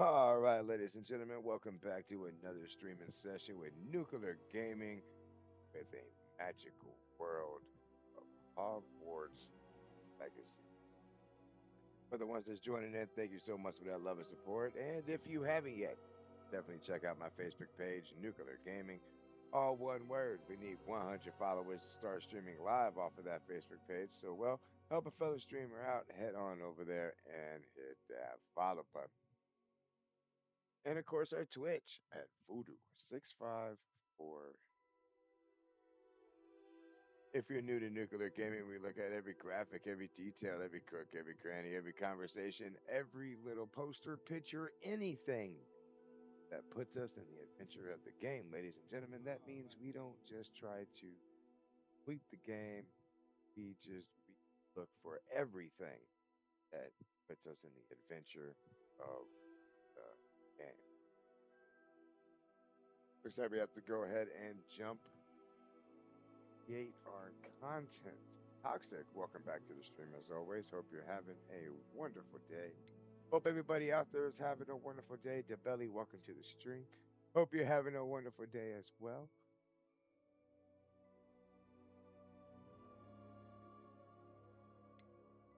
All right, ladies and gentlemen, welcome back to another streaming session with Nuclear Gaming with a magical world of Hogwarts Legacy. For the ones that's joining in, thank you so much for that love and support. And if you haven't yet, definitely check out my Facebook page, Nuclear Gaming. All one word. We need 100 followers to start streaming live off of that Facebook page. So, help a fellow streamer out. Head on over there and hit that follow button. And of course, our Twitch at Voodoo654. If you're new to nuclear gaming, we look at every graphic, every detail, every crook, every cranny, every conversation, every little poster, picture, anything that puts us in the adventure of the game. Ladies and gentlemen, that means we don't just try to complete the game, we look for everything that puts us in the adventure of the game. Looks like we have to go ahead and jump create our content. Toxic, welcome back to the stream as always. Hope you're having a wonderful day. Hope everybody out there is having a wonderful day. DeBelly, welcome to the stream. Hope you're having a wonderful day as well.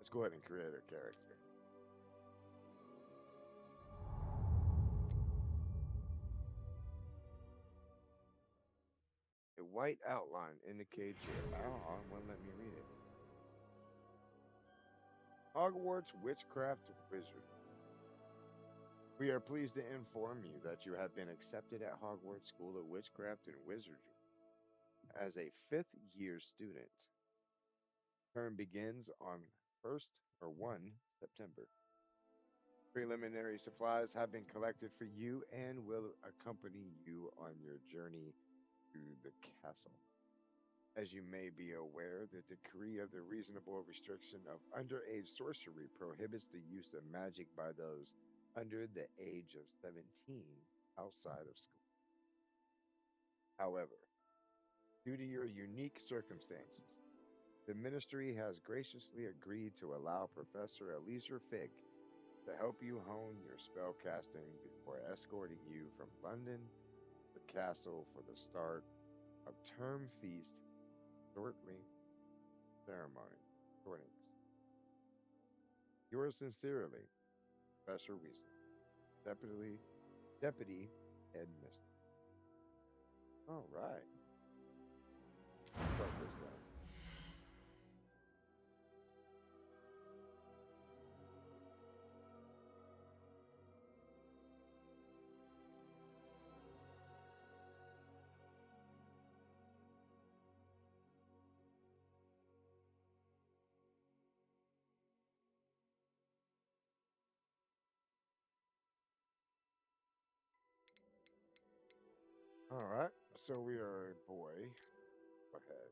Let's go ahead and create a character. A white outline indicates your. Oh, it won't let me read it. Hogwarts Witchcraft Wizard. We are pleased to inform you that you have been accepted at Hogwarts School of Witchcraft and Wizardry as a fifth year student. Term begins on 1 September. Preliminary supplies have been collected for you and will accompany you on your journey to the castle. As you may be aware, the decree of the reasonable restriction of underage sorcery prohibits the use of magic by those under the age of 17 outside of school. However, due to your unique circumstances, the ministry has graciously agreed to allow Professor Eliezer Fig to help you hone your spellcasting before escorting you from London to the castle for the start of term feast shortling ceremony. Shortings. Yours sincerely, Professor Weasley, Deputy Headmistress. All right, start this then. All right, so we are a boy. Go ahead.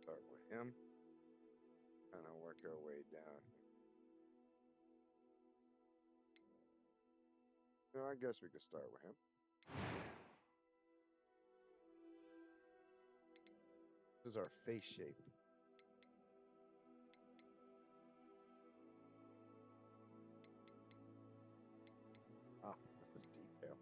Start with him. Kind of work our way down. No, I guess we could start with him. This is our face shape. Ah, this is detail.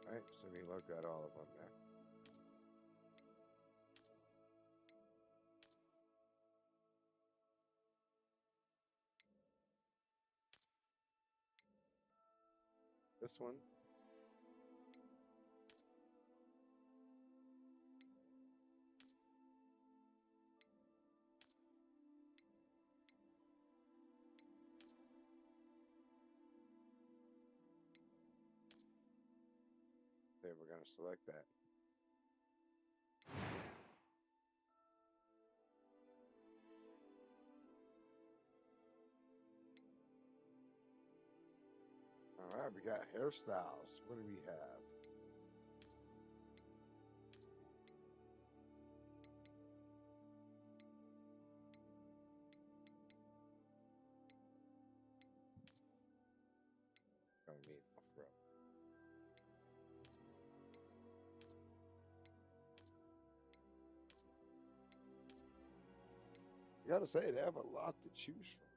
All right, so we look at all of them there. This one. Okay, we're going to select that. All right, we got hairstyles. What do we have? Don't need my fro. You gotta say they have a lot to choose from.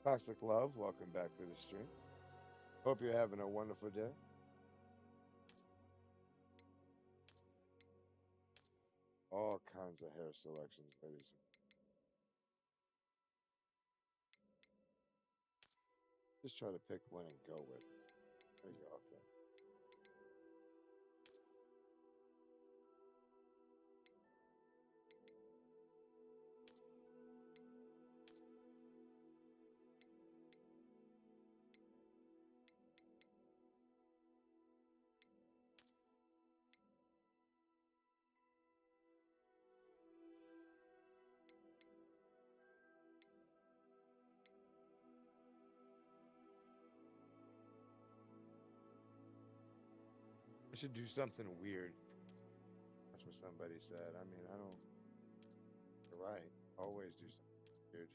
Toxic Love, welcome back to the stream. Hope you're having a wonderful day. All kinds of hair selections, ladies. Just try to pick one and go with it. There you go. Okay. I should do something weird. That's what somebody said. I mean, I don't. You're right. Always do something weird.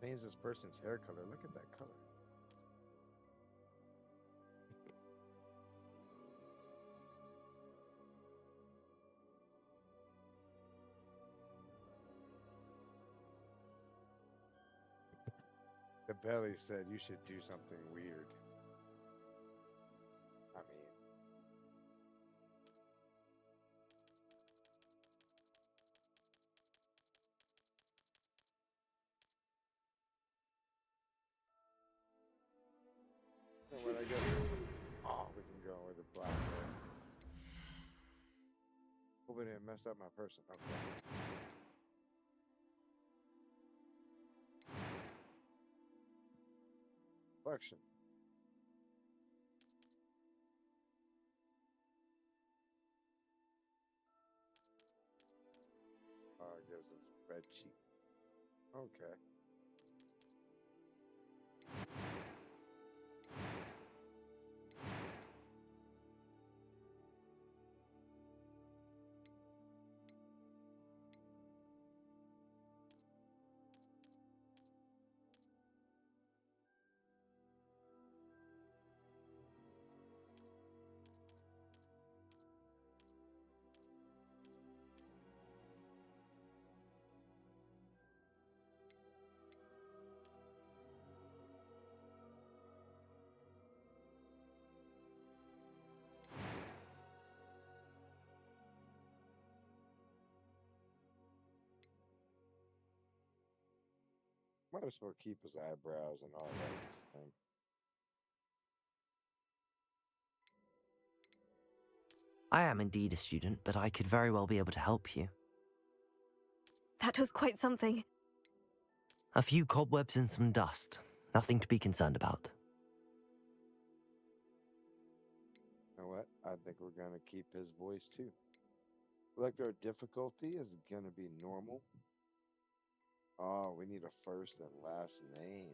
Change this person's hair color. Look at that color. The belly said you should do something weird. I mean, and when I get, oh, we can go with the black hair. Hope it didn't mess up my person. Okay. Collection. Gives us red cheek. Okay. Might as well keep his eyebrows and all that thing. I am indeed a student, but I could very well be able to help you. That was quite something. A few cobwebs and some dust. Nothing to be concerned about. You know what? I think we're gonna keep his voice too. Selector difficulty is gonna be normal. Oh, we need a first and last name.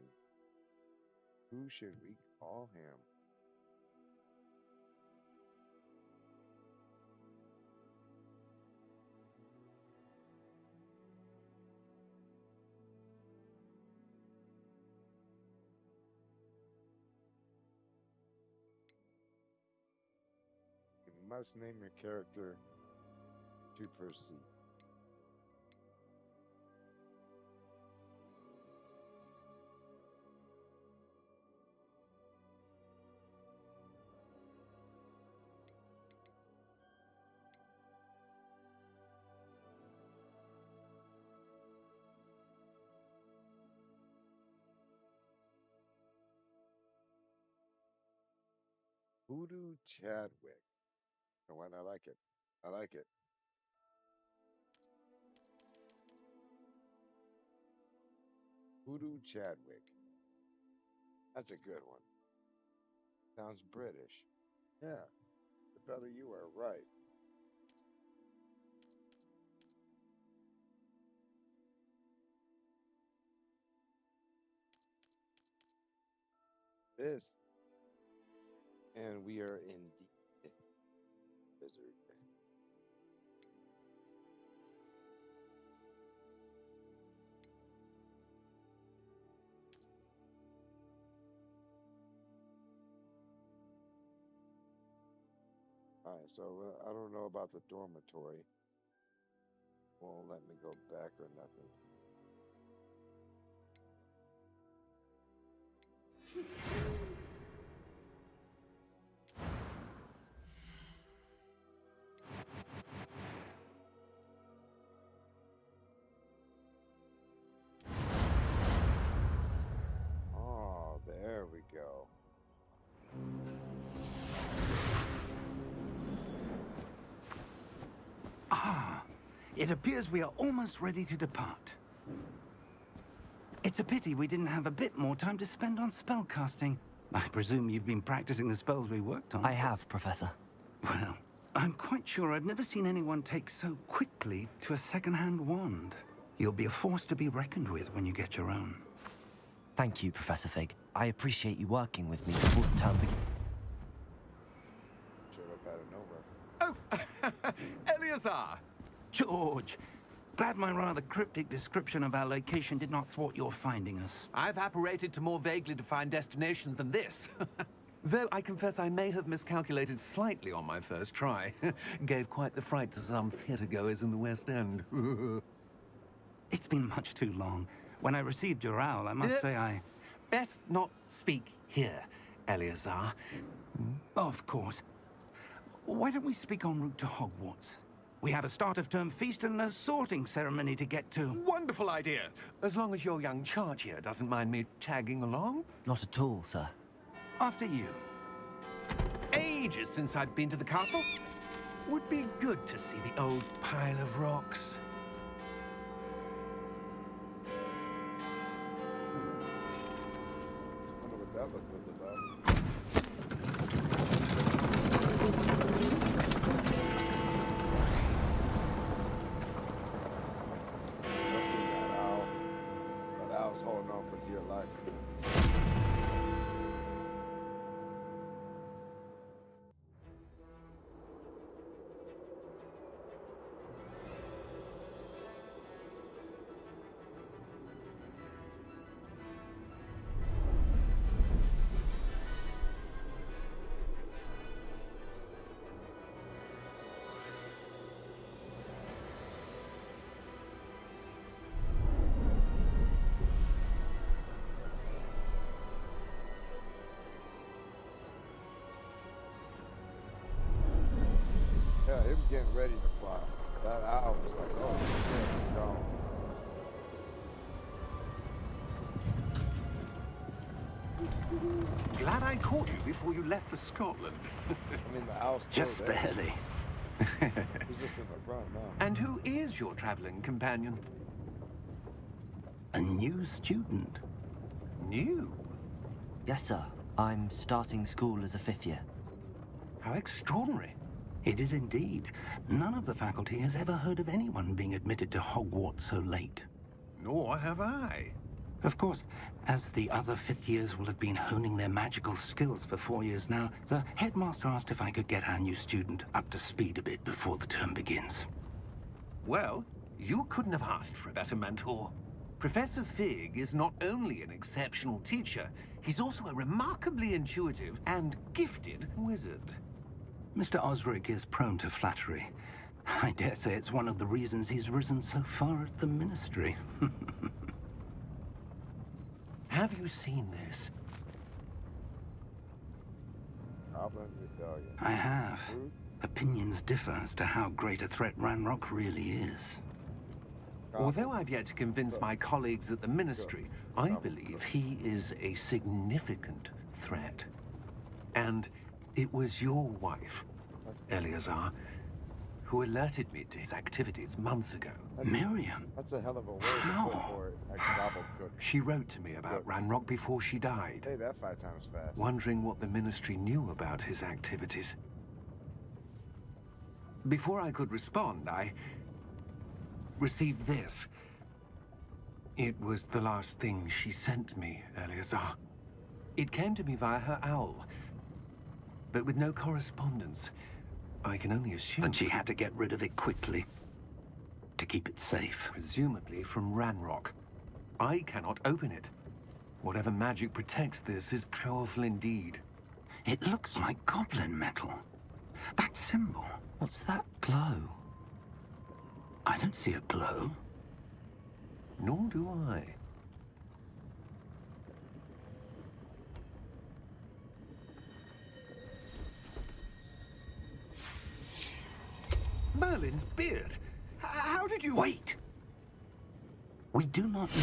Who should we call him? You must name your character to proceed. Voodoo Chadwick. You know what? I like it. I like it. Voodoo Chadwick. That's a good one. Sounds British. Yeah, the better you are right. is. And we are in the wizard. Alright, so I don't know about the dormitory. Won't let me go back or nothing. Oh, there we go. It appears we are almost ready to depart. It's a pity we didn't have a bit more time to spend on spellcasting. I presume you've been practicing the spells we worked on. I have, Professor. Well, I'm quite sure I've never seen anyone take so quickly to a second-hand wand. You'll be a force to be reckoned with when you get your own. Thank you, Professor Fig. I appreciate you working with me before the term begins. Showed up out of nowhere. Oh, Eleazar! George, glad my rather cryptic description of our location did not thwart your finding us. I've apparated to more vaguely defined destinations than this. Though I confess I may have miscalculated slightly on my first try. Gave quite the fright to some theatre-goers in the West End. It's been much too long. When I received your owl, I must say I... Best not speak here, Eleazar. Of course. Why don't we speak en route to Hogwarts? We have a start-of-term feast and a sorting ceremony to get to. Wonderful idea. As long as your young charge here doesn't mind me tagging along. Not at all, sir. After you. Ages since I've been to the castle. Would be good to see the old pile of rocks. I wonder what that look was about. That owl. That owl's holding on for dear life. Yeah, it was getting ready to fly. That owl was like, oh, shit, it's gone. Glad I caught you before you left for Scotland. I mean, the owl's still Just there. barely. He's just in the front now. And who is your traveling companion? A new student. New? Yes, sir. I'm starting school as a fifth year. How extraordinary. It is indeed. None of the faculty has ever heard of anyone being admitted to Hogwarts so late. Nor have I. Of course, as the other fifth years will have been honing their magical skills for 4 years now, the headmaster asked if I could get our new student up to speed a bit before the term begins. Well, you couldn't have asked for a better mentor. Professor Fig is not only an exceptional teacher, he's also a remarkably intuitive and gifted wizard. Mr. Osric is prone to flattery. I dare say it's one of the reasons he's risen so far at the ministry. Have you seen this? Goblin Rebellion. I have. Truth? Opinions differ as to how great a threat Ranrock really is. Although I've yet to convince my colleagues at the Ministry, I believe he is a significant threat. And it was your wife, Eleazar, who alerted me to his activities months ago. Miriam? That's a hell of a word How? to put for it. Like gobblecook. She wrote to me about Ranrock before she died, Say that 5 times fast. wondering what the Ministry knew about his activities. Before I could respond, I received this. It was the last thing she sent me, Eleazar. It came to me via her owl, but with no correspondence. I can only assume... That she had to get rid of it quickly, to keep it safe. Presumably from Ranrock. I cannot open it. Whatever magic protects this is powerful indeed. It looks like goblin metal. That symbol. What's that glow? I don't see a glow. Nor do I. Merlin's beard! How did you... Wait! We do not know.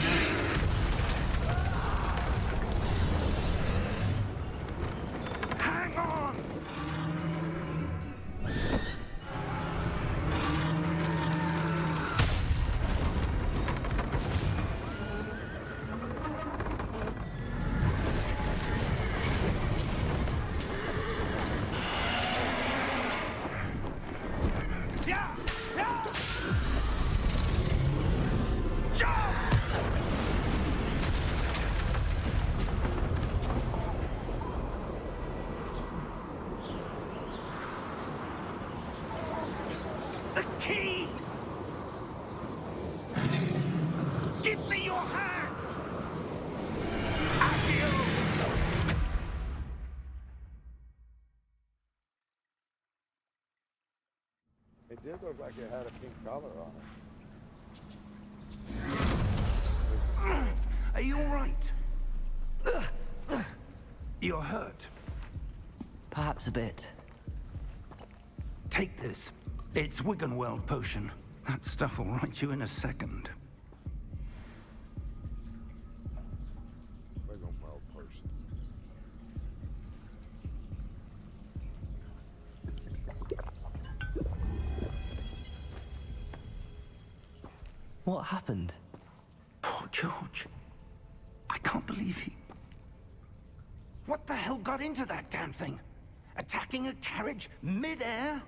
Hang on! Yeah! Yeah! Jump! The key! Give me your hand! Accio! It did look like it had a pink collar on it. Are you all right? You're hurt. Perhaps a bit. Take this. It's Wiggenweld potion. That stuff will right you in a second. Wiggenweld potion. What happened? Poor George. I can't believe he... What the hell got into that damn thing? Attacking a carriage mid-air?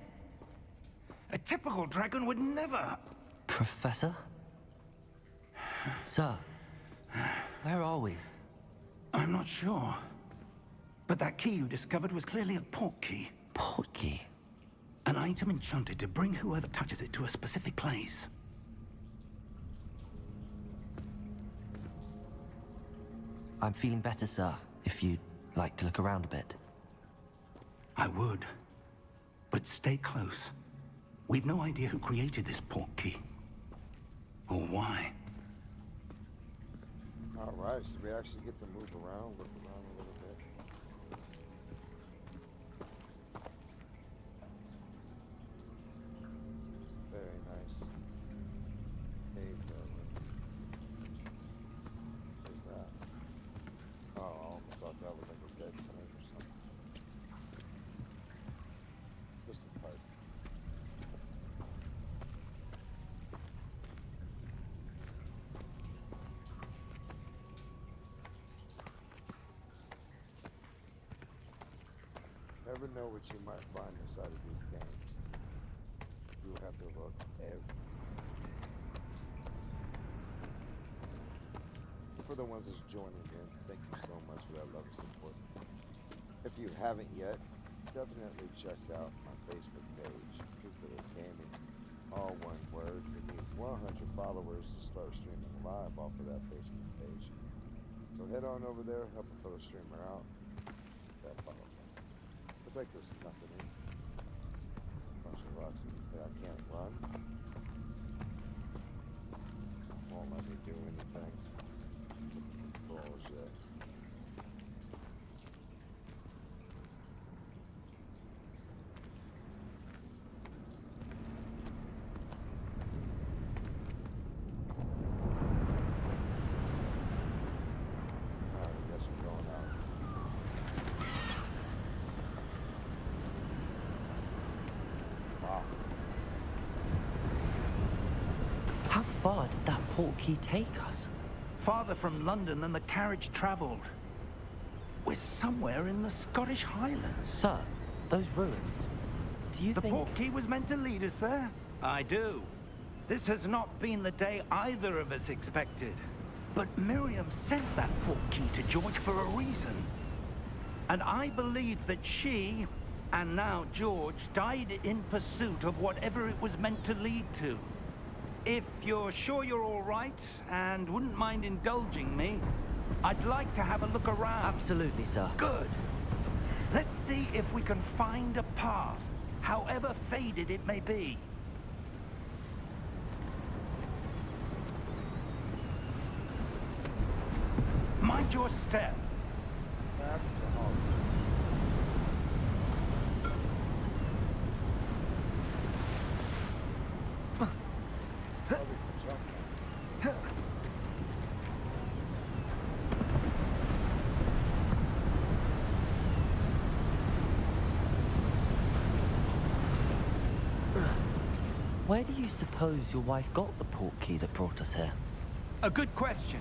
A typical dragon would never... Professor? Sir, where are we? I'm not sure. But that key you discovered was clearly a port key. Port key? An item enchanted to bring whoever touches it to a specific place. I'm feeling better, sir, if you'd like to look around a bit. I would. But stay close. We've no idea who created this port key. Or why. Alright, so we actually get to move around, look around a little bit. Very nice. Cave building. What is that? Oh, I almost thought that was like a dead snake or something. Just a pipe. Never know what you might find inside of these games. You will have to look everywhere. For the ones that's joining in, thank you so much for that love and support. If you haven't yet, definitely check out my Facebook page, Jupiter Gaming, all one word. We need 100 followers to start streaming live off of that Facebook page. So head on over there, help a fellow streamer out. That follow. Looks like there's nothing in here. Bunch of rocks that I can't run. Won't let me do anything. Bullshit. Alright, I guess we're going out. Wow. How far did that port key take us? Farther from London than the carriage traveled. We're somewhere in the Scottish Highlands. Sir, those ruins. Do you The think... port key was meant to lead us there? I do. This has not been the day either of us expected. But Miriam sent that port key to George for a reason. And I believe that she, and now George, died in pursuit of whatever it was meant to lead to. If you're sure you're all right, and wouldn't mind indulging me, I'd like to have a look around. Absolutely, sir. Good. Let's see if we can find a path, however faded it may be. Mind your step. Back to Hogwarts. Probably can jump now. Where do you suppose your wife got the portkey that brought us here? A good question.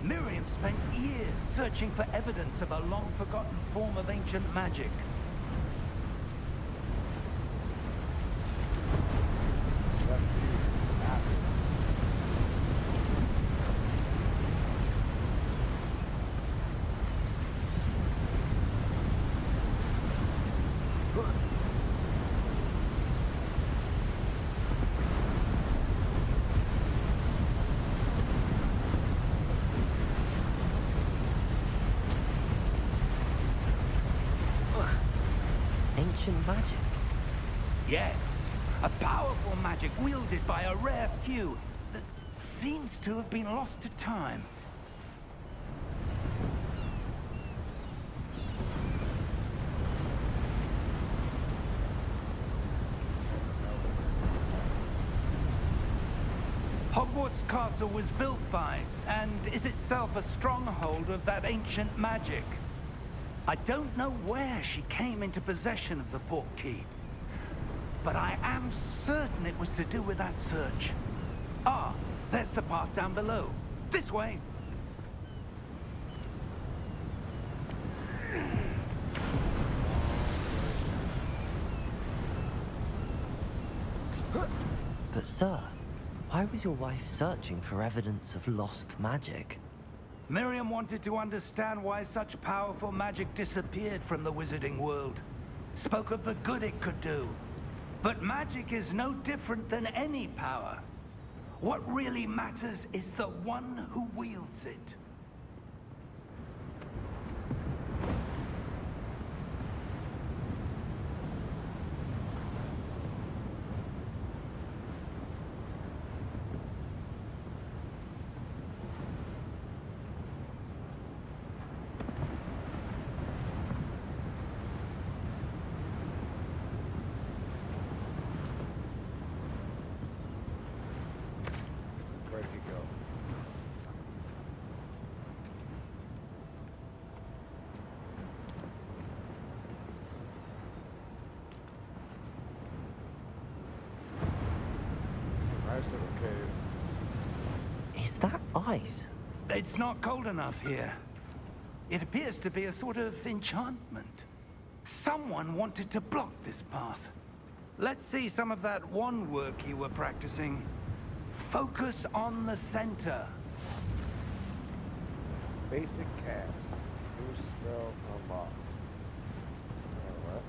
Miriam spent years searching for evidence of a long-forgotten form of ancient magic. That view, apple. Ancient magic? Yes, a powerful magic wielded by a rare few that seems to have been lost to time. Hogwarts Castle was built by, and is itself a stronghold of that ancient magic. I don't know where she came into possession of the portkey, but I am certain it was to do with that search. Ah, there's the path down below. This way. But sir, why was your wife searching for evidence of lost magic? Miriam wanted to understand why such powerful magic disappeared from the wizarding world. Spoke of the good it could do. But magic is no different than any power. What really matters is the one who wields it. Where'd he go? It's a nice little cave. Is that ice? It's not cold enough here. It appears to be a sort of enchantment. Someone wanted to block this path. Let's see some of that wand work you were practicing. Focus on the center. Basic cast. New spell unlocked. Alright.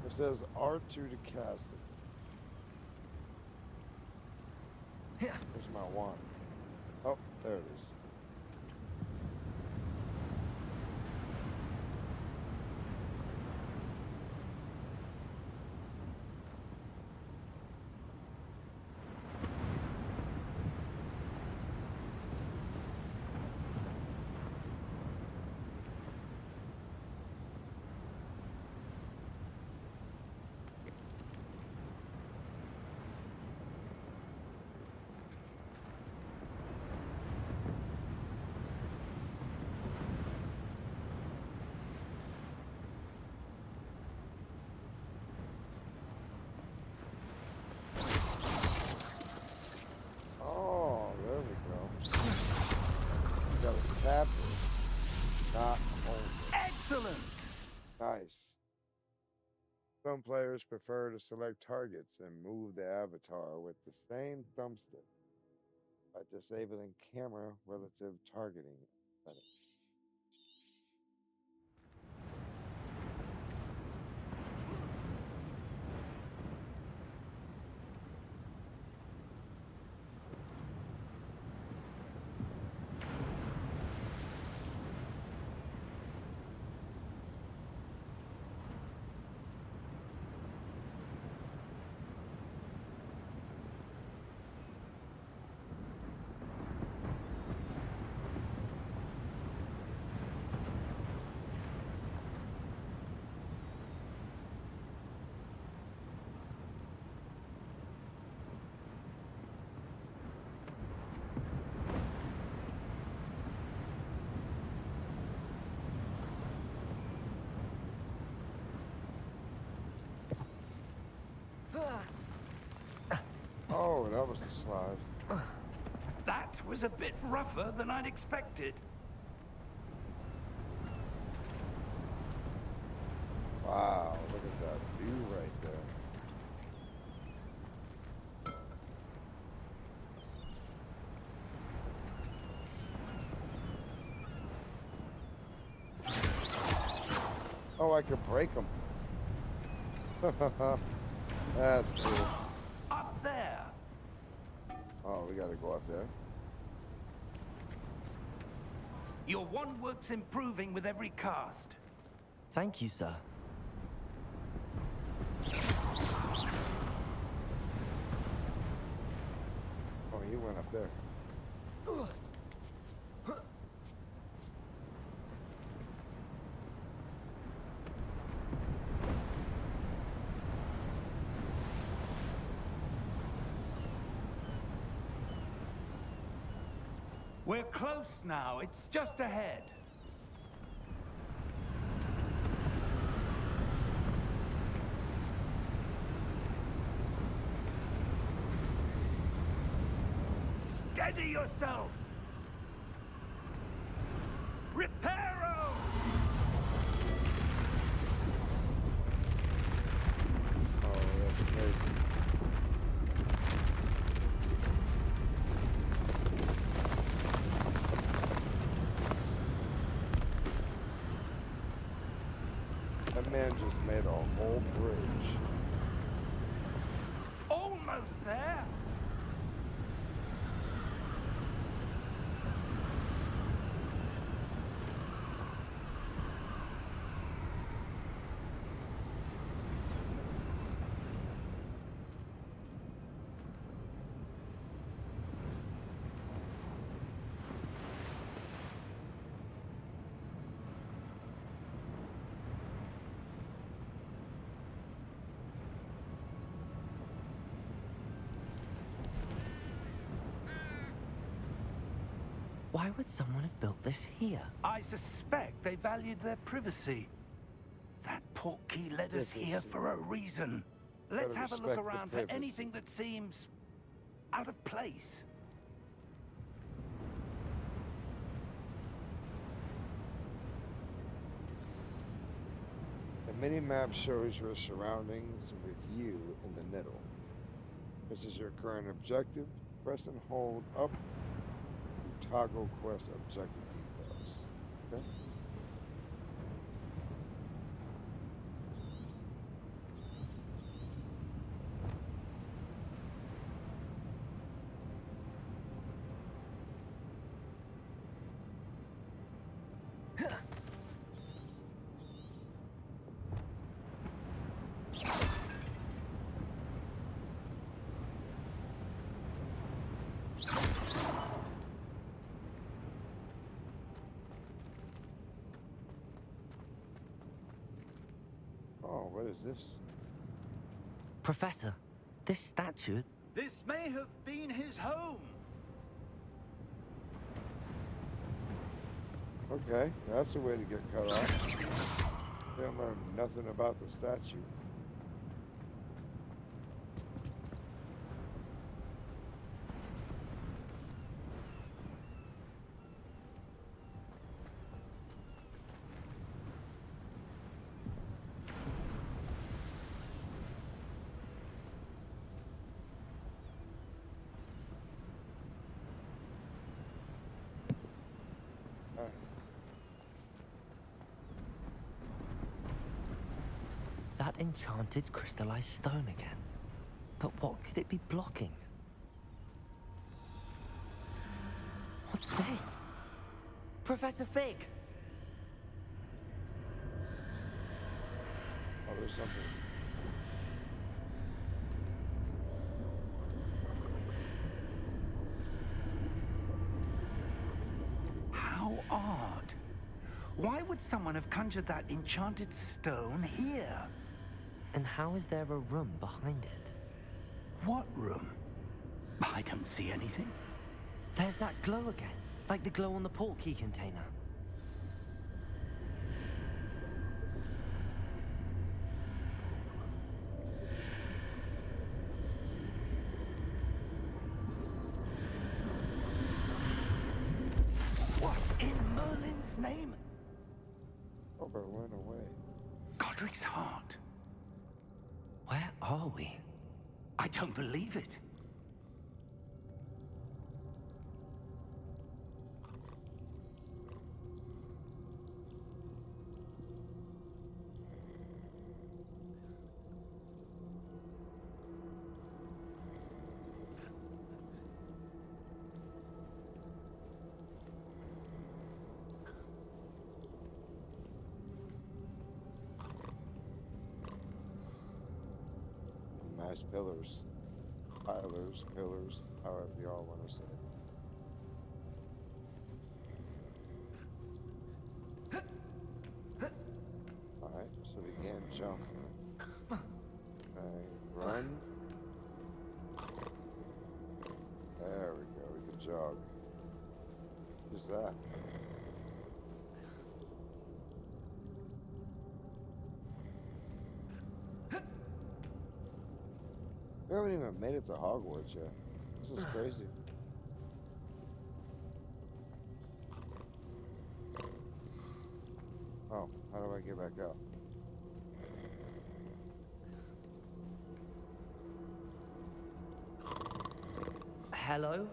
It says R2 to cast it. Where's my wand? Oh, there it is. Excellent! Nice. Some players prefer to select targets and move the avatar with the same thumbstick by disabling camera relative targeting settings. Oh, that was the slide. That was a bit rougher than I'd expected. Wow, look at that view right there. Oh, I could break them. That's cool. Up there! Oh, we gotta go up there. Your one work's improving with every cast. Thank you, sir. Oh, he went up there. We're close now. It's just ahead. Steady yourself! Reparo! Oh, that's crazy. That man just made a whole bridge. Almost there! Why would someone have built this here? I suspect they valued their privacy. That portkey led us here Privacy. for a reason. Let's have a look respect the around for privacy. anything that seems out of place. The mini-map shows your surroundings with you in the middle. This is your current objective. Press and hold up to toggle quest objective details. Okay. Oh, what is this? Professor, this statue... This may have been his home. Okay, that's a way to get cut off. They don't learn nothing about the statue. that enchanted crystallized stone again. But what could it be blocking? What's this? Professor Fig! Oh, there's something. How odd. Why would someone have conjured that enchanted stone here? And how is there a room behind it? What room? I don't see anything. There's that glow again, like the glow on the portkey container. What in Merlin's name? Oberlin away. Godric's heart. Where are we? I don't believe it. Nice pillars. Pillars, however y'all want to say it. Alright, so we can't jump. Okay, run. There we go, we can jog. What's that? We haven't even made it to Hogwarts yet. This is crazy. Oh, how do I get back up? Hello?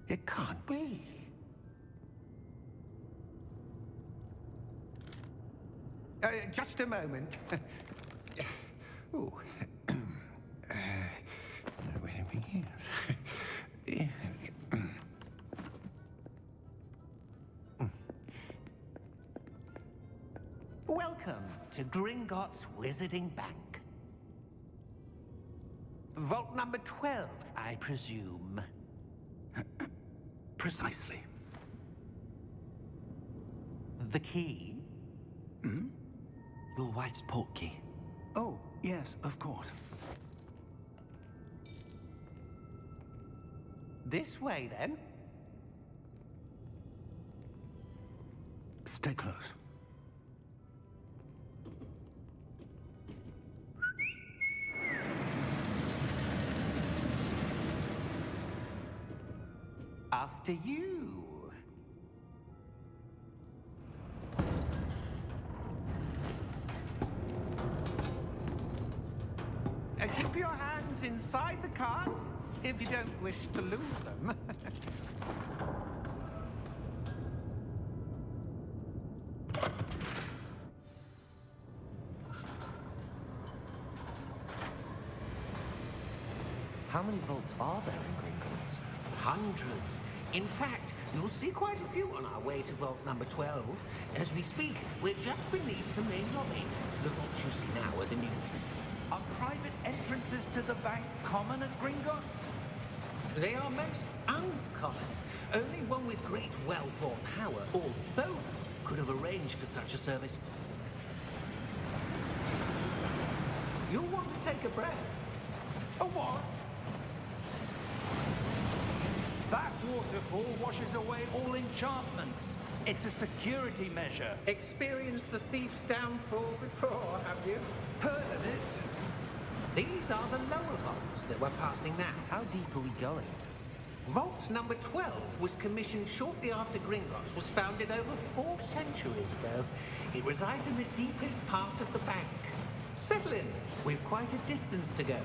It can't be. Just a moment. Oh. Where are we here? Welcome to Gringotts Wizarding Bank. Vault number 12, I presume. Precisely. The key? Your wife's portkey. Oh, yes, of course. This way, then. Stay close. After you. Keep your hands inside the cart if you don't wish to lose them. How many vaults are there in Gringotts? Hundreds. In fact, you'll see quite a few on our way to vault number 12. As we speak, we're just beneath the main lobby. The vaults you see now are the newest. Are private entrances to the bank common at Gringotts? They are most uncommon. Only one with great wealth or power, or both, could have arranged for such a service. You'll want to take a breath. A what? That waterfall washes away all enchantments. It's a security measure. Experienced the thief's downfall before, have you? Heard of it? These are the lower vaults that we're passing now. How deep are we going? Vault number 12 was commissioned shortly after Gringotts was founded over 4 centuries ago. It resides in the deepest part of the bank. Settle in. We've quite a distance to go.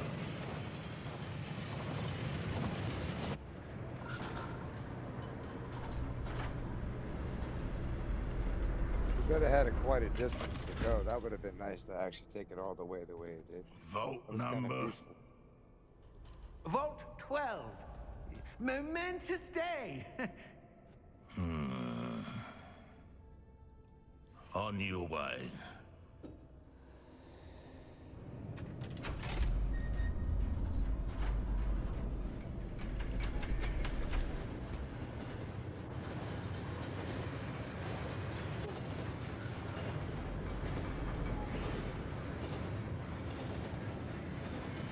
Said it had quite a distance to go. That would have been nice to actually take it all the way it did. Vault That was kind of number. peaceful. Vault 12. Momentous day. On your way.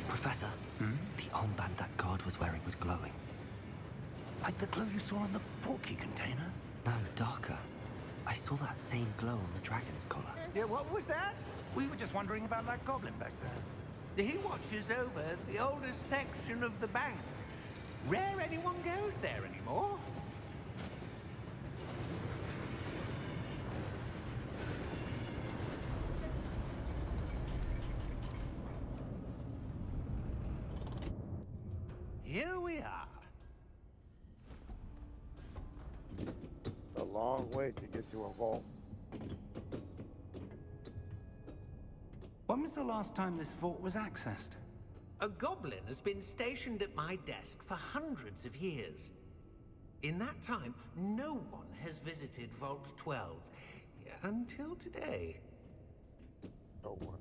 Professor, the armband that guard was wearing was glowing. Like the glow you saw on the porky container? No, darker. I saw that same glow on the dragon's collar. Yeah, what was that? We were just wondering about that goblin back there. He watches over the oldest section of the bank. Rare anyone goes there anymore. Here we are. A long way to get to a vault. When was the last time this vault was accessed? A goblin has been stationed at my desk for hundreds of years. In that time, no one has visited Vault 12 until today. No one.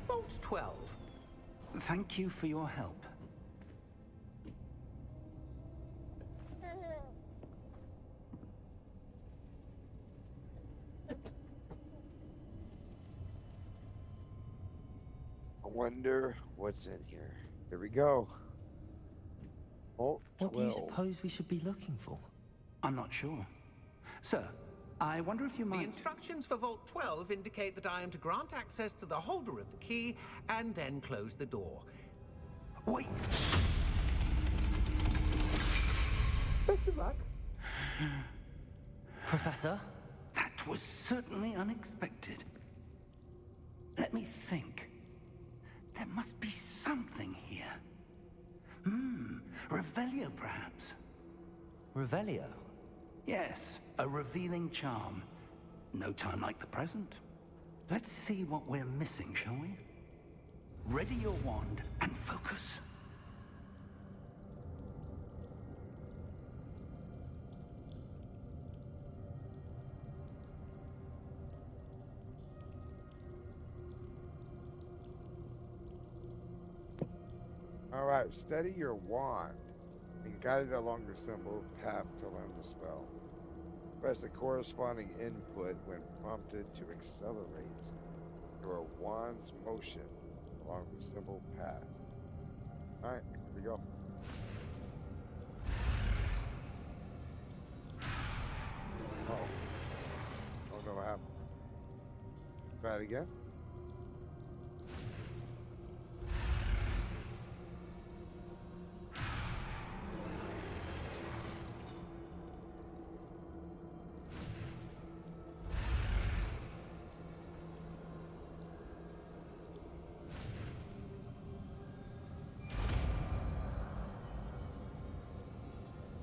Vault 12. Thank you for your help. I wonder what's in here. Here we go. Vault 12. What do you suppose we should be looking for? I'm not sure. Sir, I wonder if you The might... instructions for Vault 12 indicate that I am to grant access to the holder of the key and then close the door. Wait! Best of luck. Professor? That was certainly unexpected. Let me think. There must be something here. Revelio, perhaps? Revelio? Yes, a revealing charm. No time like the present. Let's see what we're missing, shall we? Ready your wand and focus. All right, steady your wand and guide it along the symbol path to learn the spell. Press the corresponding input when prompted to accelerate your wand's motion along the symbol path. All right, here we go. Oh, oh no, what happened? Try it again.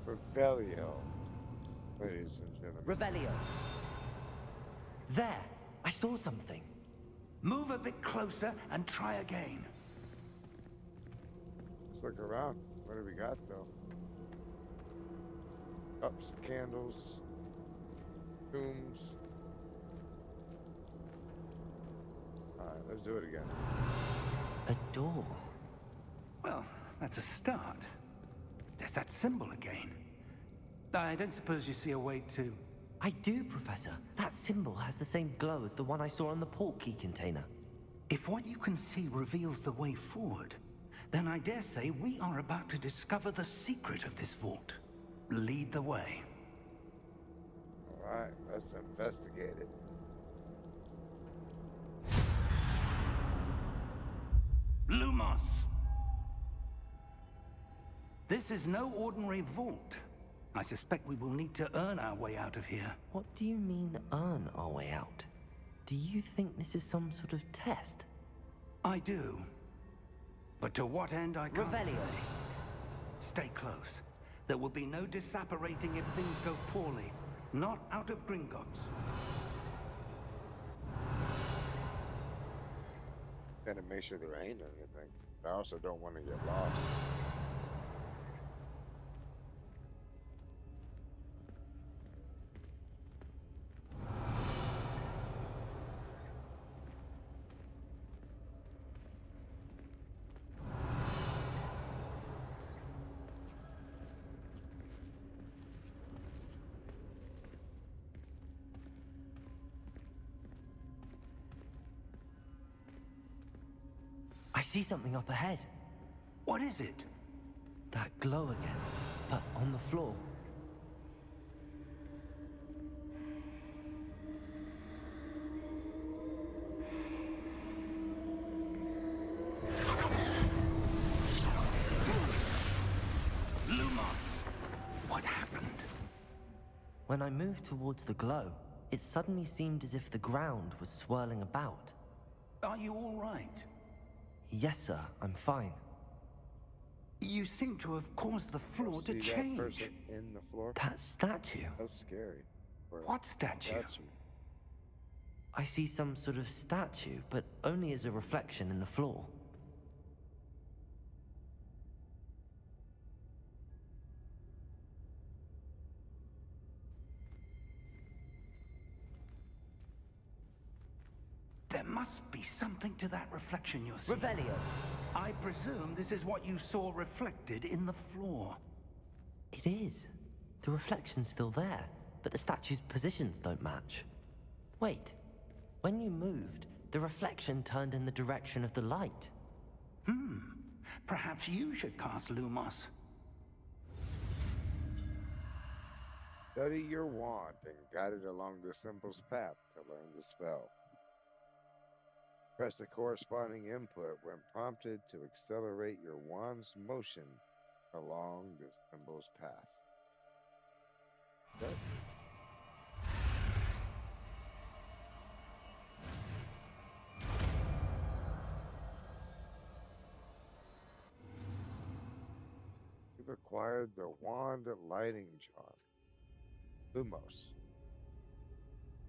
Revelio, ladies and gentlemen. Revelio. There! I saw something. Move a bit closer and try again. Let's look around. What do we got, though? Cups, candles, tombs. Alright, let's do it again. A door. Well, that's a start. There's that symbol again. I don't suppose you see a way to... I do, Professor. That symbol has the same glow as the one I saw on the port key container. If what you can see reveals the way forward, then I dare say we are about to discover the secret of this vault. Lead the way. All right, let's investigate it. Lumos! This is no ordinary vault. I suspect we will need to earn our way out of here. What do you mean, earn our way out? Do you think this is some sort of test? I do. But to what end I can't Revelio. say. Stay close. There will be no disapparating if things go poorly. Not out of Gringotts. Gotta make sure there ain't anything. I also don't want to get lost. I see something up ahead. What is it? That glow again, but on the floor. Lumos! What happened? When I moved towards the glow, it suddenly seemed as if the ground was swirling about. Are you all right? Yes, sir, I'm fine. You seem to have caused the floor to See that change. person in the floor? That statue. That's scary. For a What statue? I see some sort of statue, but only as a reflection in the floor. There must be something to that reflection you're seeing. Revelio. I presume this is what you saw reflected in the floor. It is. The reflection's still there, but the statue's positions don't match. Wait. When you moved, the reflection turned in the direction of the light. Perhaps you should cast Lumos. Study your wand and guide it along the symbol's path to learn the spell. Press the corresponding input when prompted to accelerate your wand's motion along the symbol's path. Okay. You've acquired the Wand Lighting Charm, Lumos,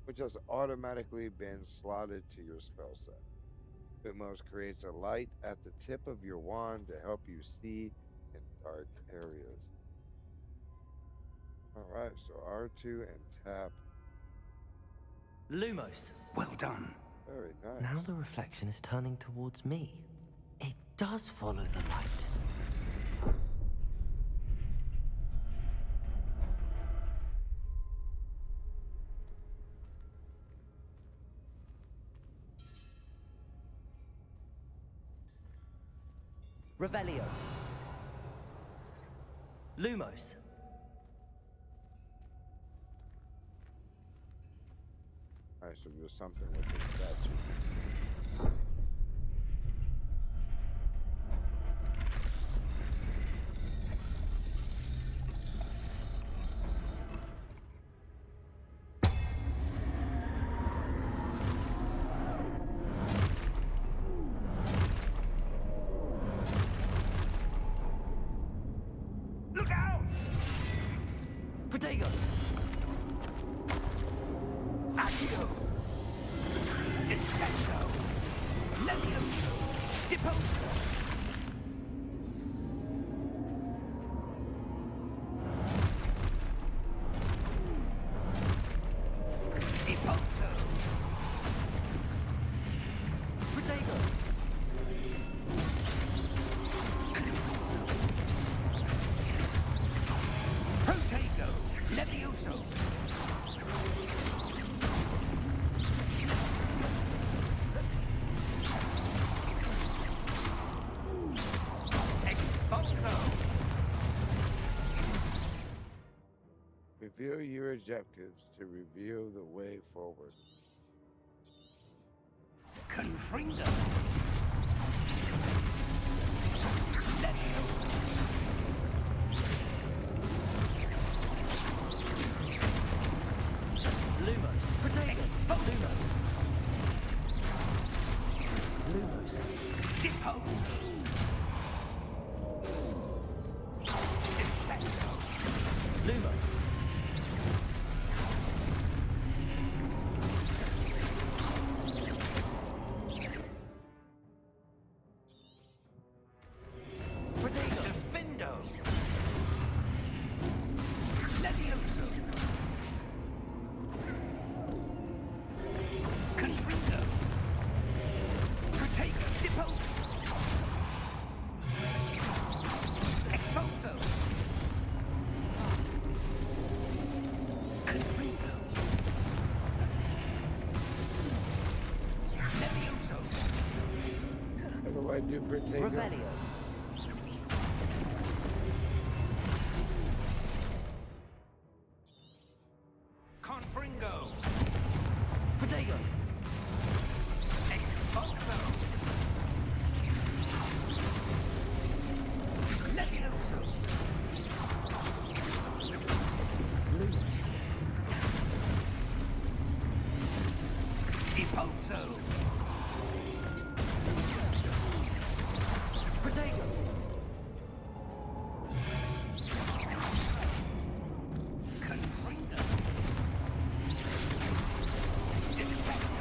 which has automatically been slotted to your spell set. Lumos creates a light at the tip of your wand to help you see in dark areas. Alright, so R2 and tap. Lumos. Well done. Very nice. Now the reflection is turning towards me. It does follow the light. Revelio. Lumos. Alright, so there's something with this statue. Look out! Protego. Accio! Descendo! Reveal your objectives to reveal the way forward. Confringo. Leviosa. Lumos. Potato. Lumos. Lumos. Depose. Defecto. Lumos. Potato. Defendo. Levioso. Confringo. Protego. Depose. Expulso. Confringo. Levioso. What do I do, Protego? Revelio. Confringo. Potato. Expulso. Levioso. Lumos. Expulso. Potato. Confringo. Defecto.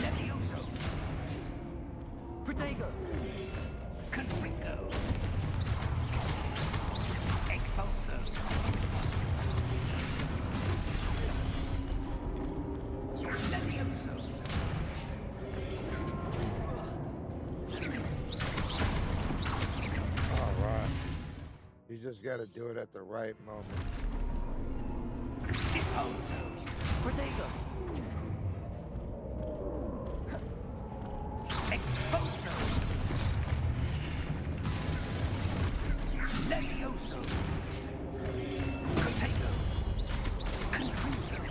Levioso. Potato. Confringo. Expulso. Levioso. All right. You just got to do it at the right moment. Expulso. Potato. Expulso. Levioso. Potato. Confringo.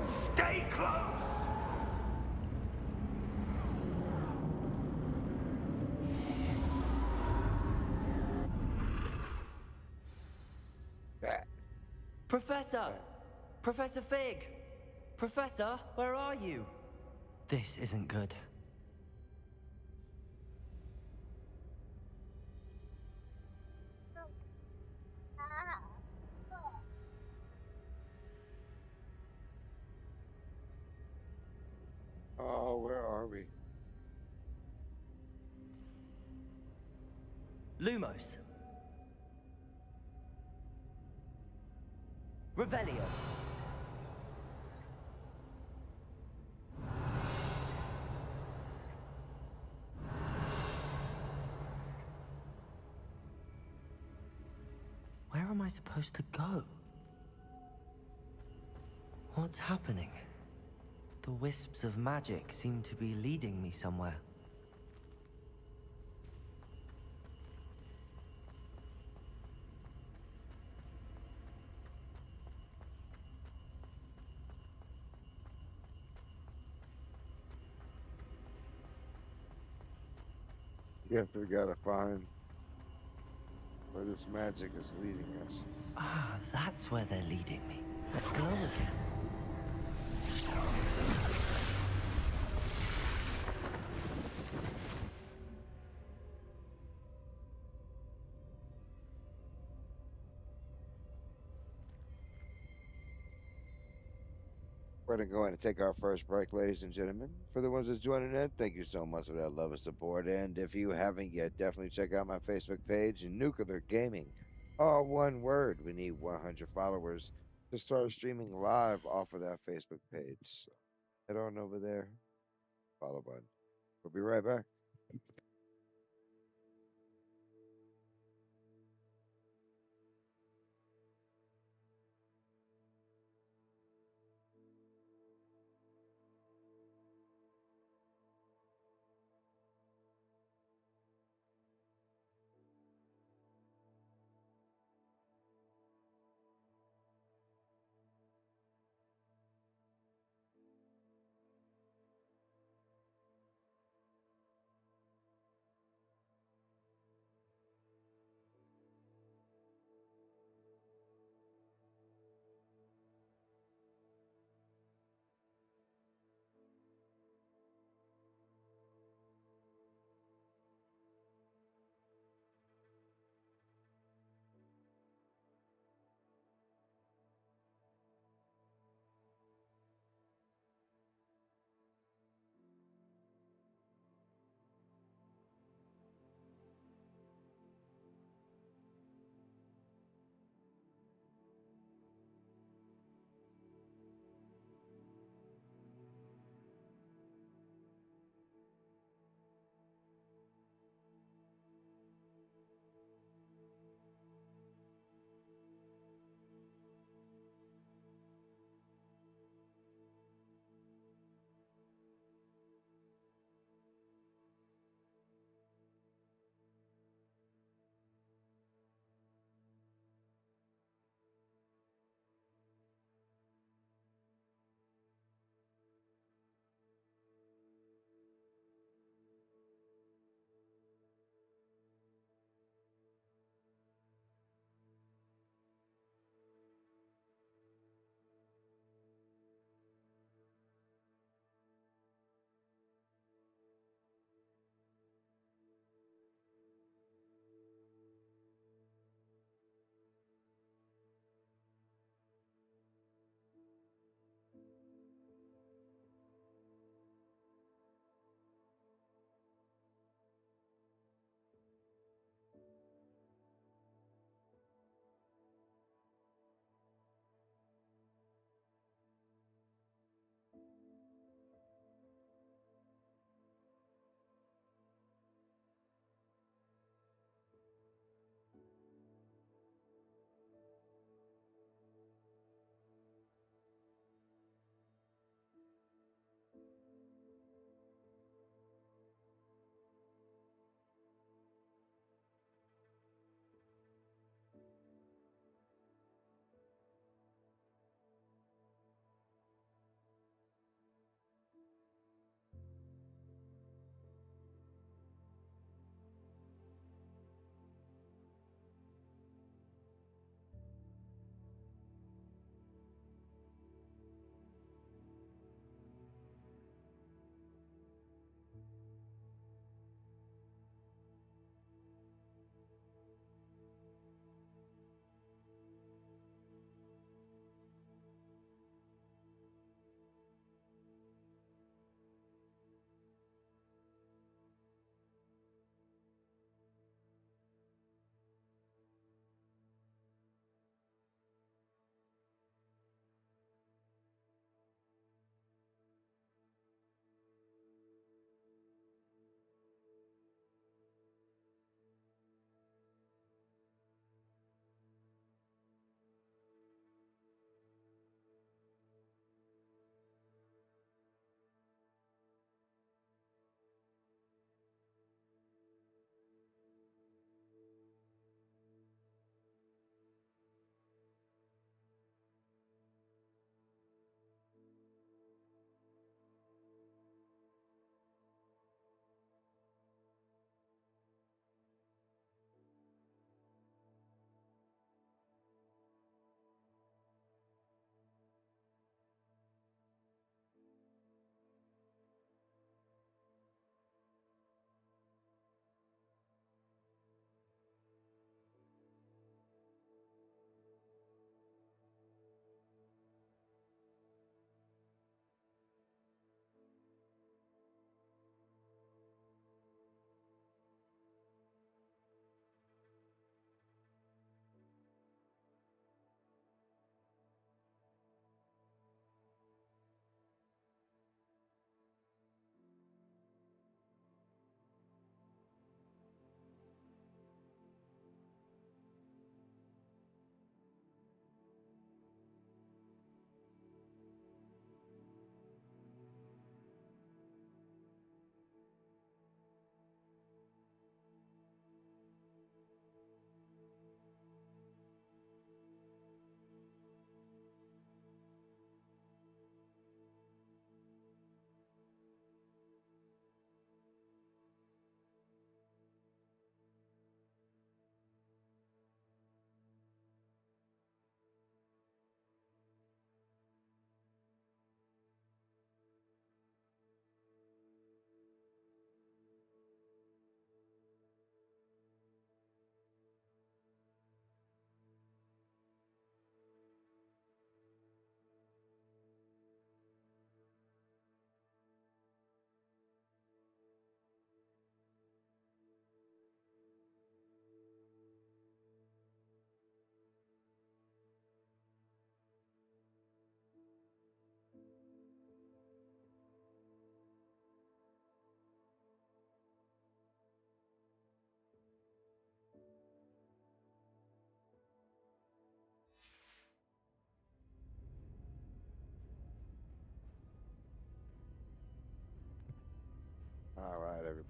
Stay close. That. Professor! Professor Fig! Professor, where are you? This isn't good. Oh, where are we? Lumos. Revelio. Where am I supposed to go? What's happening? The wisps of magic seem to be leading me somewhere. Guess we got to find where this magic is leading us. Ah, that's where they're leading me. That glow again. We're going to go ahead and take our first break, ladies and gentlemen. For the ones that's joining in, thank you so much for that love and support. And if you haven't yet, definitely check out my Facebook page, Nuclear Gaming. All one word. We need 100 followers to start streaming live off of that Facebook page. So head on over there, follow button. We'll be right back.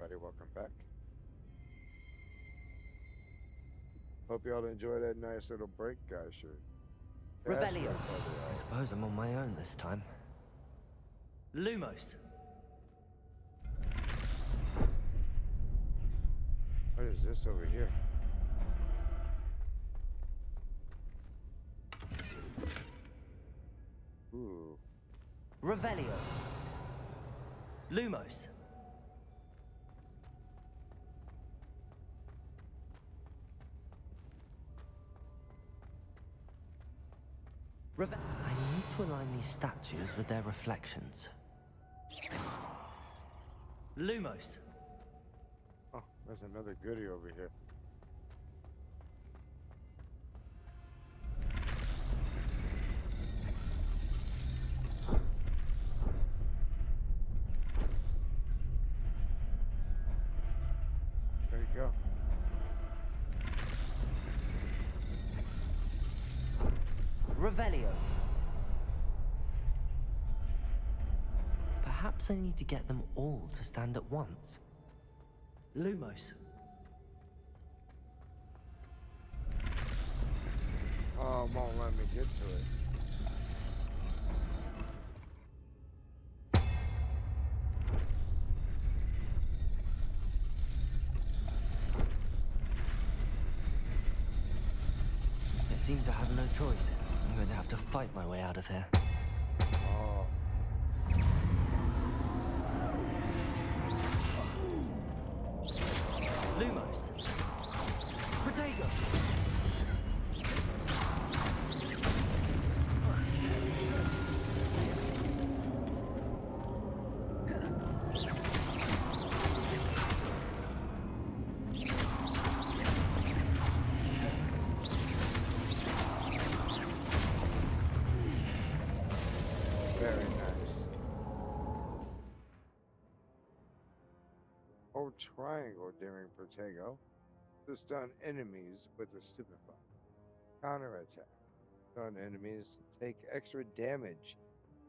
everybody. Welcome back. Hope y'all enjoyed that nice little break, guys. Sure. That's Revelio. right, brother. I suppose I'm on my own this time. Lumos. What is this over here? Ooh. Revelio. Lumos. I need to align these statues with their reflections. Lumos. Oh, there's another goodie over here. There you go. Revelio. Perhaps I need to get them all to stand at once. Lumos. Oh, it won't let me get to it. It seems I have no choice. I'm going to have to fight my way out of here. Oh. Lumos. Protego. Very nice. Hold triangle during Protego to stun enemies with a stupefy. Counterattack. Stun enemies take extra damage,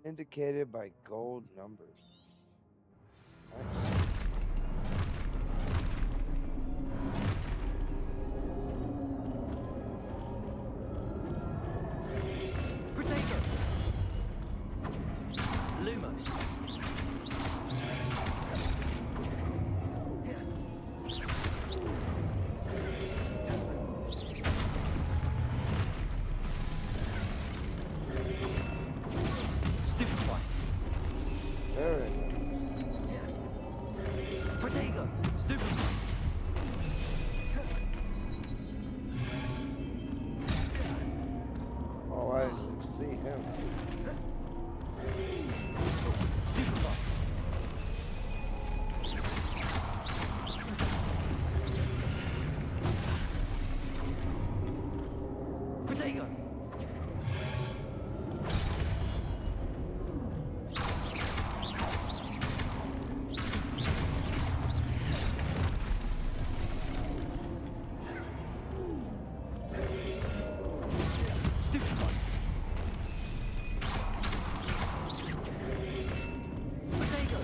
indicated by gold numbers. Nice. Protego. Lumos. Stupefy. Very nice. Protego. Stupefy. Oh, I didn't even see him. Stupefy. Protego. Stupefy. Protego.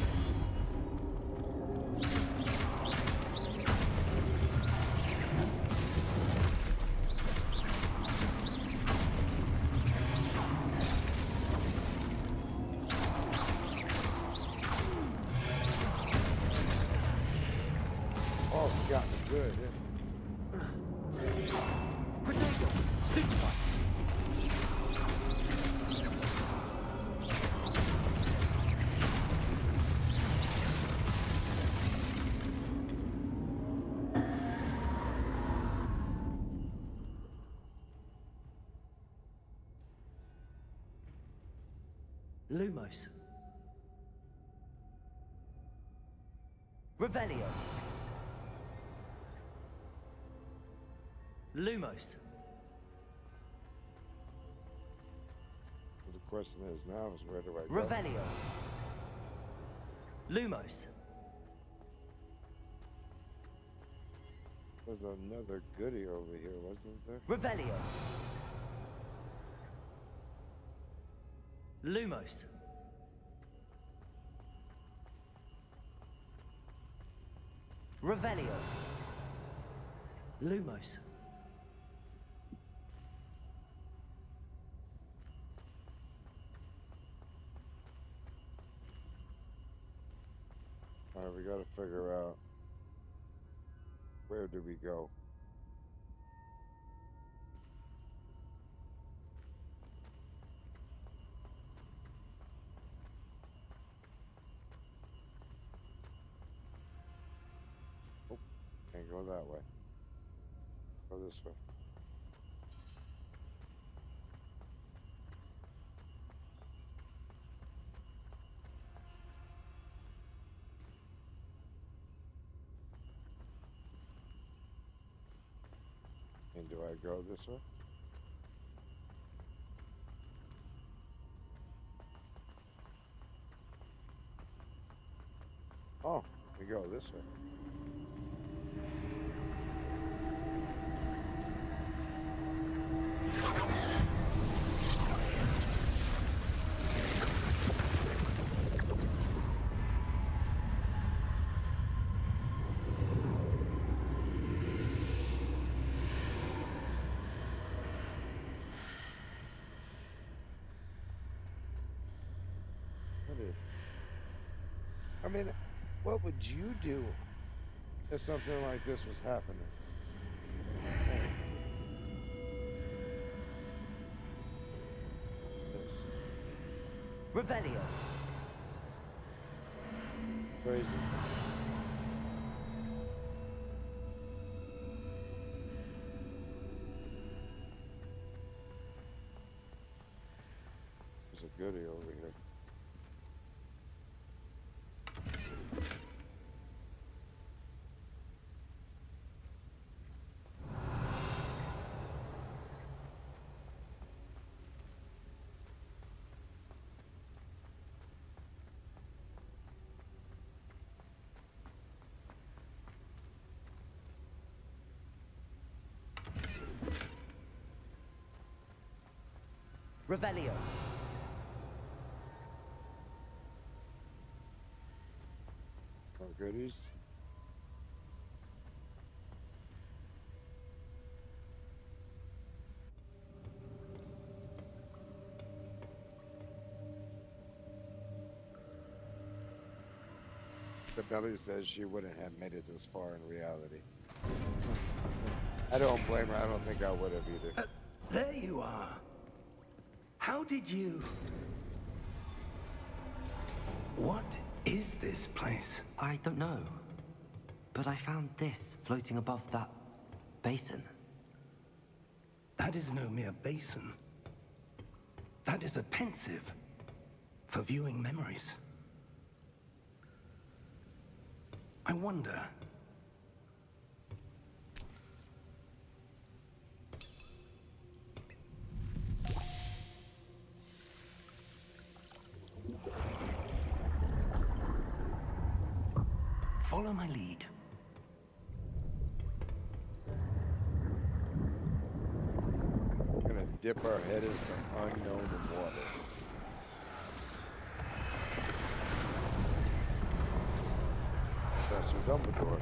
Oh, he got me good. Yeah. Protego. Stupefy. Lumos. Revelio. Lumos. Well, the question is now is where do I go? Revelio. Lumos. There's another goodie over here, wasn't there? Revelio. Lumos. Revelio. Lumos. Alright, we gotta figure out where do we go. Oh, can't go that way. Go this way. And do I go this way? Oh, we go this way. I mean, what would you do if something like this was happening? Hey, this Revelio. crazy. There's a goodie over here. Revelio. More goodies. The belly says she wouldn't have made it this far in reality. I don't blame her. I don't think I would have either. There you are. How did you... What is this place? I don't know. But I found this floating above that basin. That is no mere basin. That is a pensive for viewing memories. I wonder... Follow my lead. We're gonna dip our head in some unknown water. Professor Dumbledore.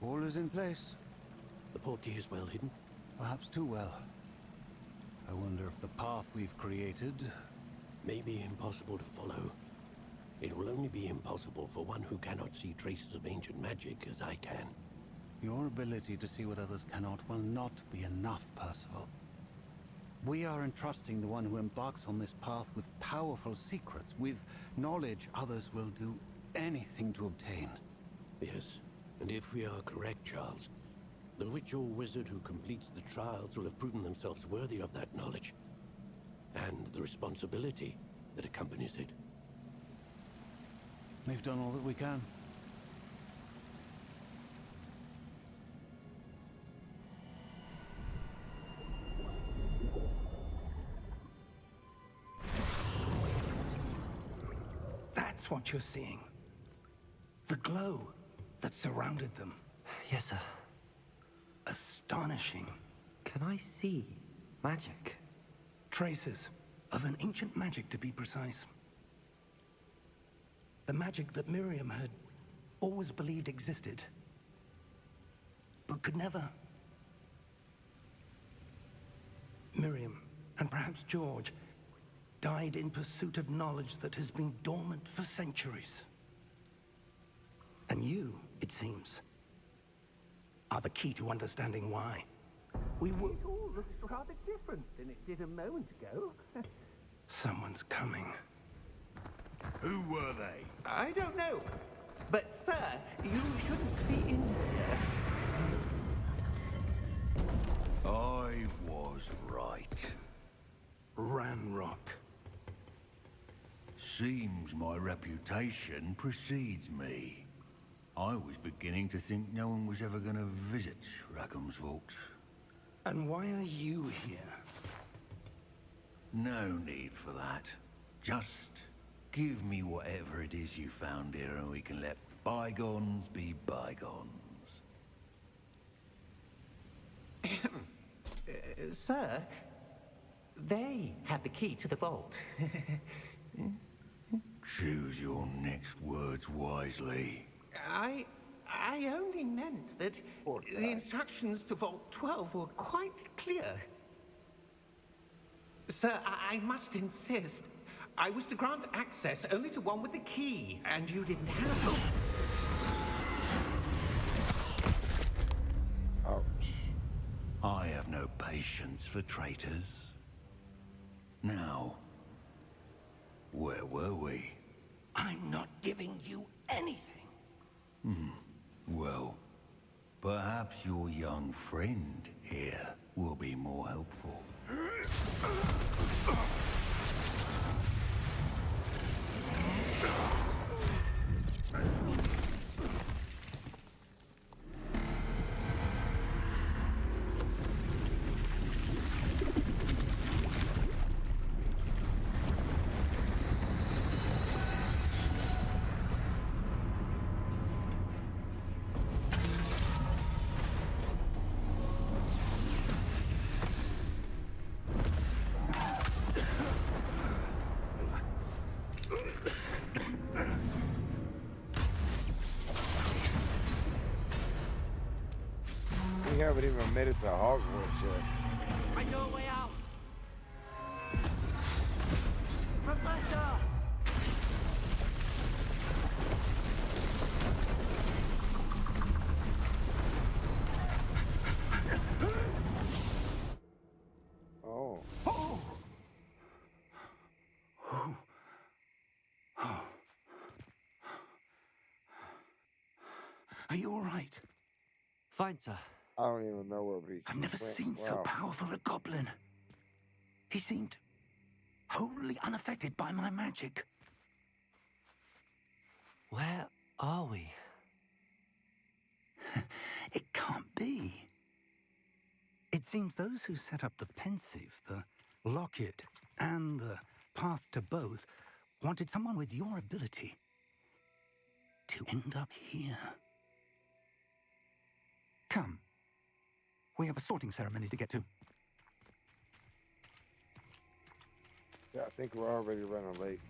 All is in place. The portkey is well hidden. Perhaps too well. I wonder if the path we've created... May be impossible to follow. It will only be impossible for one who cannot see traces of ancient magic as I can. Your ability to see what others cannot will not be enough, Percival. We are entrusting the one who embarks on this path with powerful secrets, with knowledge others will do anything to obtain. Yes, and if we are correct, Charles, the witch or wizard who completes the trials will have proven themselves worthy of that knowledge, and the responsibility that accompanies it. We've done all that we can. That's what you're seeing. The glow that surrounded them. Yes, sir. Astonishing. Can I see magic? Traces of an ancient magic, to be precise. The magic that Miriam had always believed existed, but could never. Miriam, and perhaps George, died in pursuit of knowledge that has been dormant for centuries. And you, it seems, are the key to understanding why. We will... It all looks rather different than it did a moment ago. Someone's coming. Who were they? I don't know. But, sir, you shouldn't be in here. I was right. Ranrock. Seems my reputation precedes me. I was beginning to think no one was ever going to visit Rackham's vault. And why are you here? No need for that. Just give me whatever it is you found here and we can let bygones be bygones. Sir, they have the key to the vault. Choose your next words wisely. I only meant that the instructions to Vault 12 were quite clear. Sir, I must insist. I was to grant access only to one with the key, and you didn't have it. Ouch. I have no patience for traitors. Now, where were we? I'm not giving you anything. Well, perhaps your young friend here will be more helpful. We haven't even made it to Hogwarts yet. Find your way out! Professor! Oh. Are you all right? Fine, sir. I don't even know where we I've never went. seen so Wow. powerful a goblin. He seemed wholly unaffected by my magic. Where are we? It can't be. It seems those who set up the pensive, the locket, and the path to both wanted someone with your ability to end up here. Come. We have a sorting ceremony to get to. Yeah, I think we're already running late.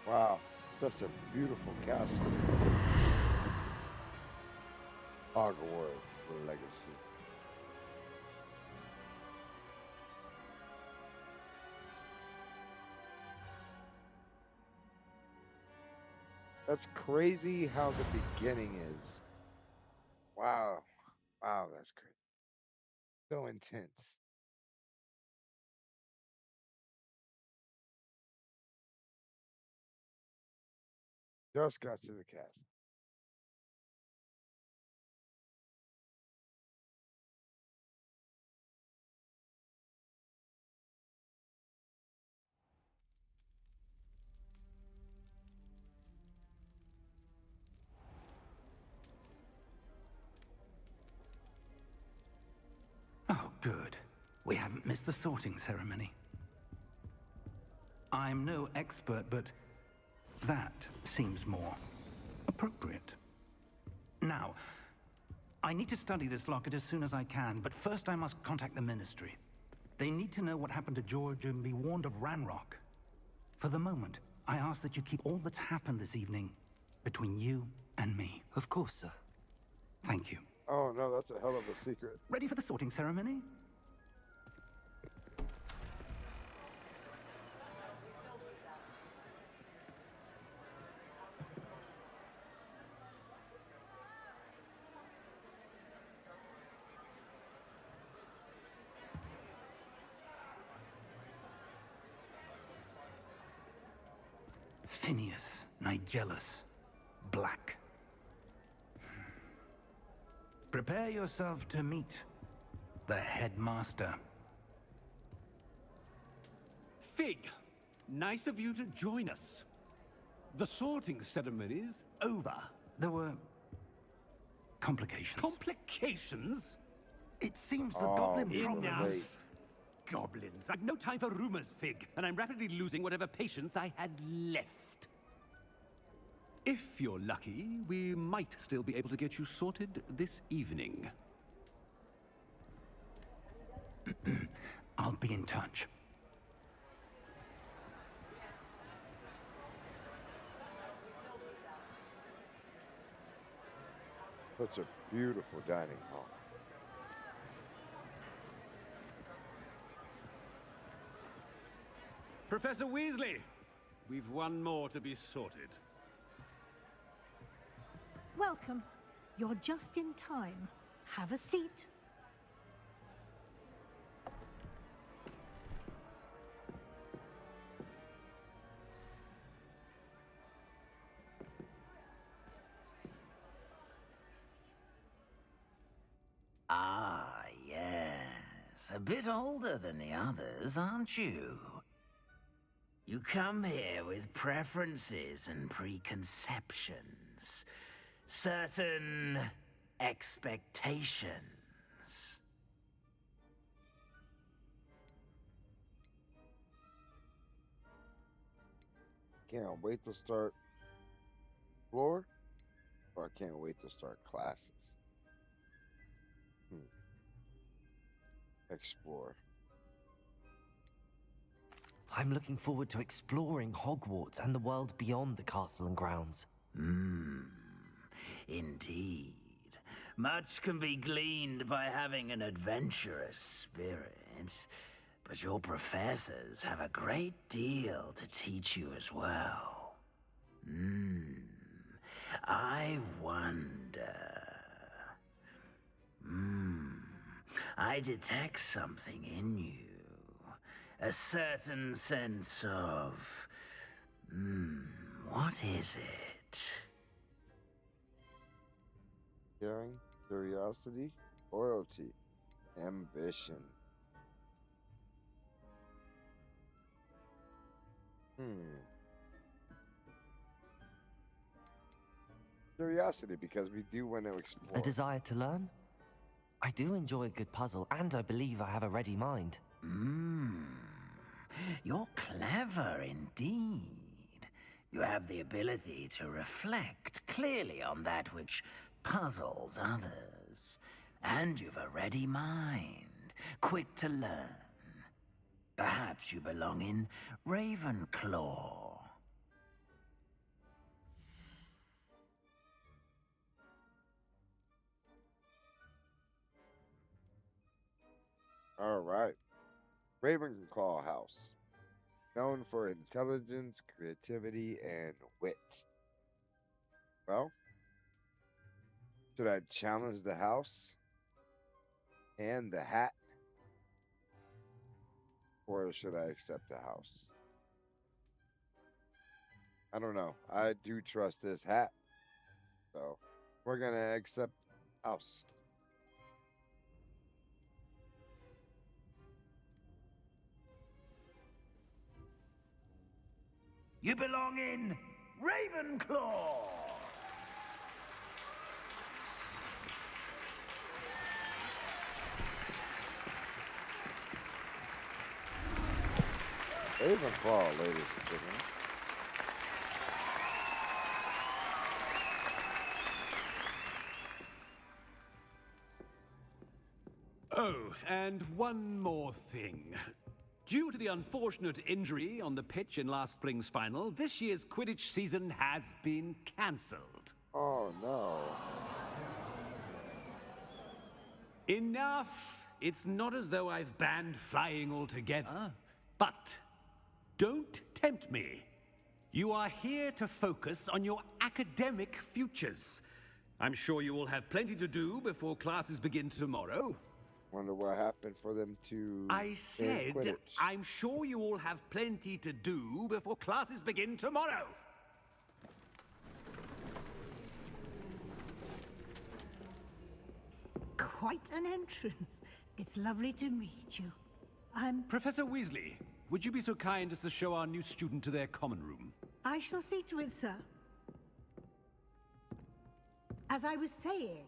Wow, such a beautiful castle. Hogwarts Legacy. That's crazy how the beginning is. Wow. Wow, that's crazy. So intense. Just got to the castle. Good. We haven't missed the sorting ceremony. I'm no expert, but that seems more appropriate. Now, I need to study this locket as soon as I can, but first I must contact the Ministry. They need to know what happened to George and be warned of Ranrock. For the moment, I ask that you keep all that's happened this evening between you and me. Of course, sir. Thank you. Oh no, that's a hell of a secret. Ready for the sorting ceremony? Phineas, Nigellus, Black. Prepare yourself to meet the headmaster. Fig, nice of you to join us. The sorting ceremony's over. There were complications. Complications? It seems the Oh, goblin we were problem... Enough. late. Goblins. I've no time for rumors, Fig, and I'm rapidly losing whatever patience I had left. If you're lucky, we might still be able to get you sorted this evening. I'll be in touch. Such a beautiful dining hall. Professor Weasley, we've one more to be sorted. Welcome. You're just in time. Have a seat. Ah, yes. A bit older than the others, aren't you? You come here with preferences and preconceptions. Certain expectations. Can't wait to start floor, or I can't wait to start classes. Explore. I'm looking forward to exploring Hogwarts and the world beyond the castle and grounds. Indeed. Much can be gleaned by having an adventurous spirit, but your professors have a great deal to teach you as well. I wonder... I detect something in you. A certain sense of... what is it? Caring, curiosity, loyalty, ambition. Curiosity, because we do want to explore. A desire to learn? I do enjoy a good puzzle, and I believe I have a ready mind. You're clever indeed. You have the ability to reflect clearly on that which puzzles others. And you've a ready mind, quick to learn. Perhaps you belong in Ravenclaw. All right. Ravenclaw House. Known for intelligence, creativity, and wit. Well, should I challenge the house and the hat? Or should I accept the house? I don't know. I do trust this hat. So we're going to accept house. You belong in Ravenclaw! Ravenclaw, ladies and gentlemen. Oh, and one more thing. Due to the unfortunate injury on the pitch in last spring's final, this year's Quidditch season has been cancelled. Oh, no. Enough! It's not as though I've banned flying altogether. But don't tempt me. You are here to focus on your academic futures. I'm sure you all have plenty to do before classes begin tomorrow. Wonder what happened for them to I stay in said, Quidditch. I'm sure you all have plenty to do before classes begin tomorrow. Quite an entrance. It's lovely to meet you. Professor Weasley, would you be so kind as to show our new student to their common room? I shall see to it, sir. As I was saying,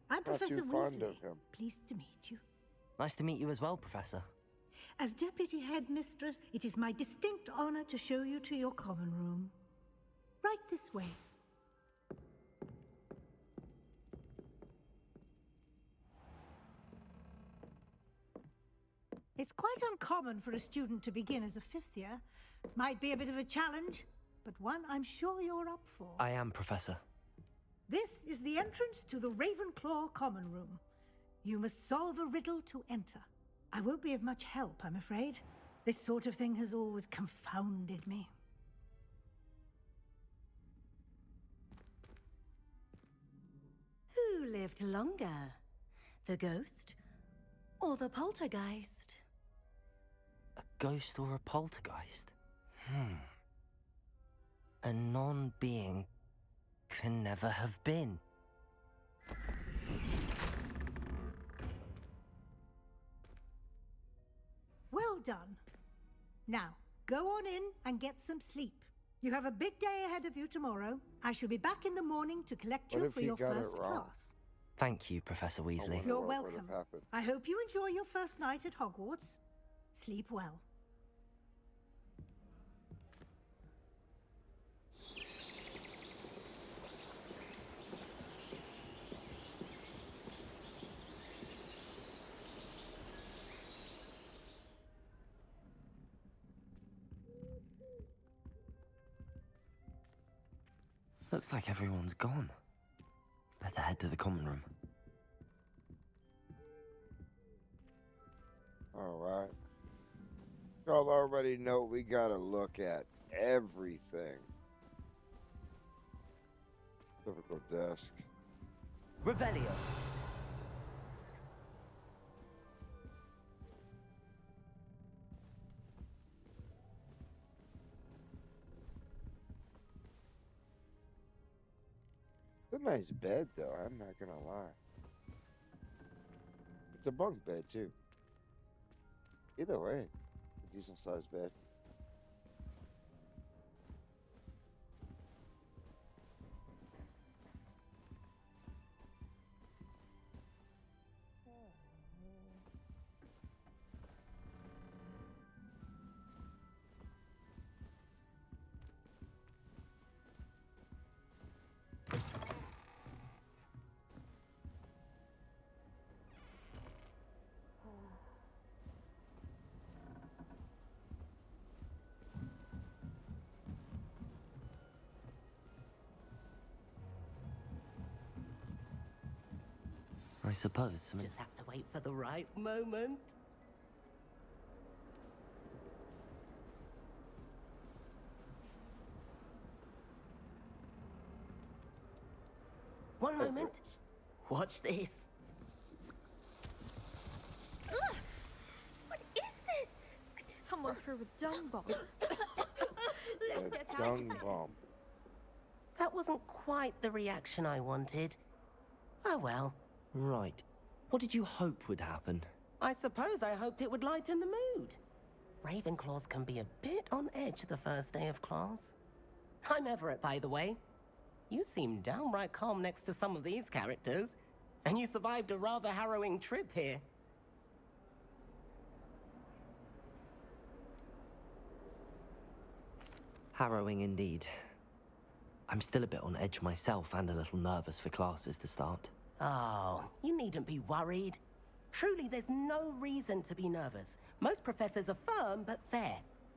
I'm Not Professor too fond Weasley. of him. Pleased to meet you. Nice to meet you as well, Professor. As Deputy Headmistress, it is my distinct honor to show you to your common room. Right this way. It's quite uncommon for a student to begin as a fifth year. Might be a bit of a challenge, but one I'm sure you're up for. I am, Professor. This is the entrance to the Ravenclaw common room. You must solve a riddle to enter. I won't be of much help, I'm afraid. This sort of thing has always confounded me. Who lived longer? The ghost or the poltergeist? A ghost or a poltergeist? A non-being can never have been. Well done. Now, go on in and get some sleep. You have a big day ahead of you tomorrow. I shall be back in the morning to collect What you if for he your got it first wrong? class. Thank you, Professor Weasley. wonder You're what would welcome. have happened. I hope you enjoy your first night at Hogwarts. Sleep well. Looks like everyone's gone. Better head to the common room. Alright. Y'all already know we gotta look at everything. Typical desk. Revelio. It's a nice bed, though. I'm not gonna lie. It's a bunk bed, too. Either way, a decent sized bed. I suppose some... Just have to wait for the right moment. One moment. Watch this. Ugh! What is this? Someone threw a dung bomb. Let's get out. Dung bomb. That wasn't quite the reaction I wanted. Oh well. Right. What did you hope would happen? I suppose I hoped it would lighten the mood. Ravenclaws can be a bit on edge the first day of class. I'm Everett, by the way. You seem downright calm next to some of these characters, and you survived a rather harrowing trip here. Harrowing indeed. I'm still a bit on edge myself and a little nervous for classes to start. Oh, you needn't be worried. Truly, there's no reason to be nervous. Most professors are firm but fair.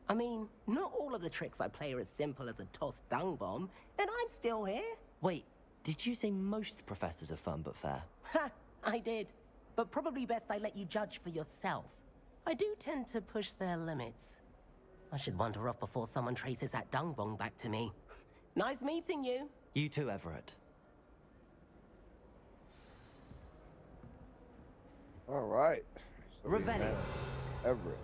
I mean, not all of the tricks I play are as simple as a tossed dung bomb, and I'm still here. Wait, did you say most professors are firm but fair? Ha! I did. But probably best I let you judge for yourself. I do tend to push their limits. I should wander off before someone traces that dung bomb back to me. Nice meeting you. You too, Everett. All right. So we Revelio. met Everett.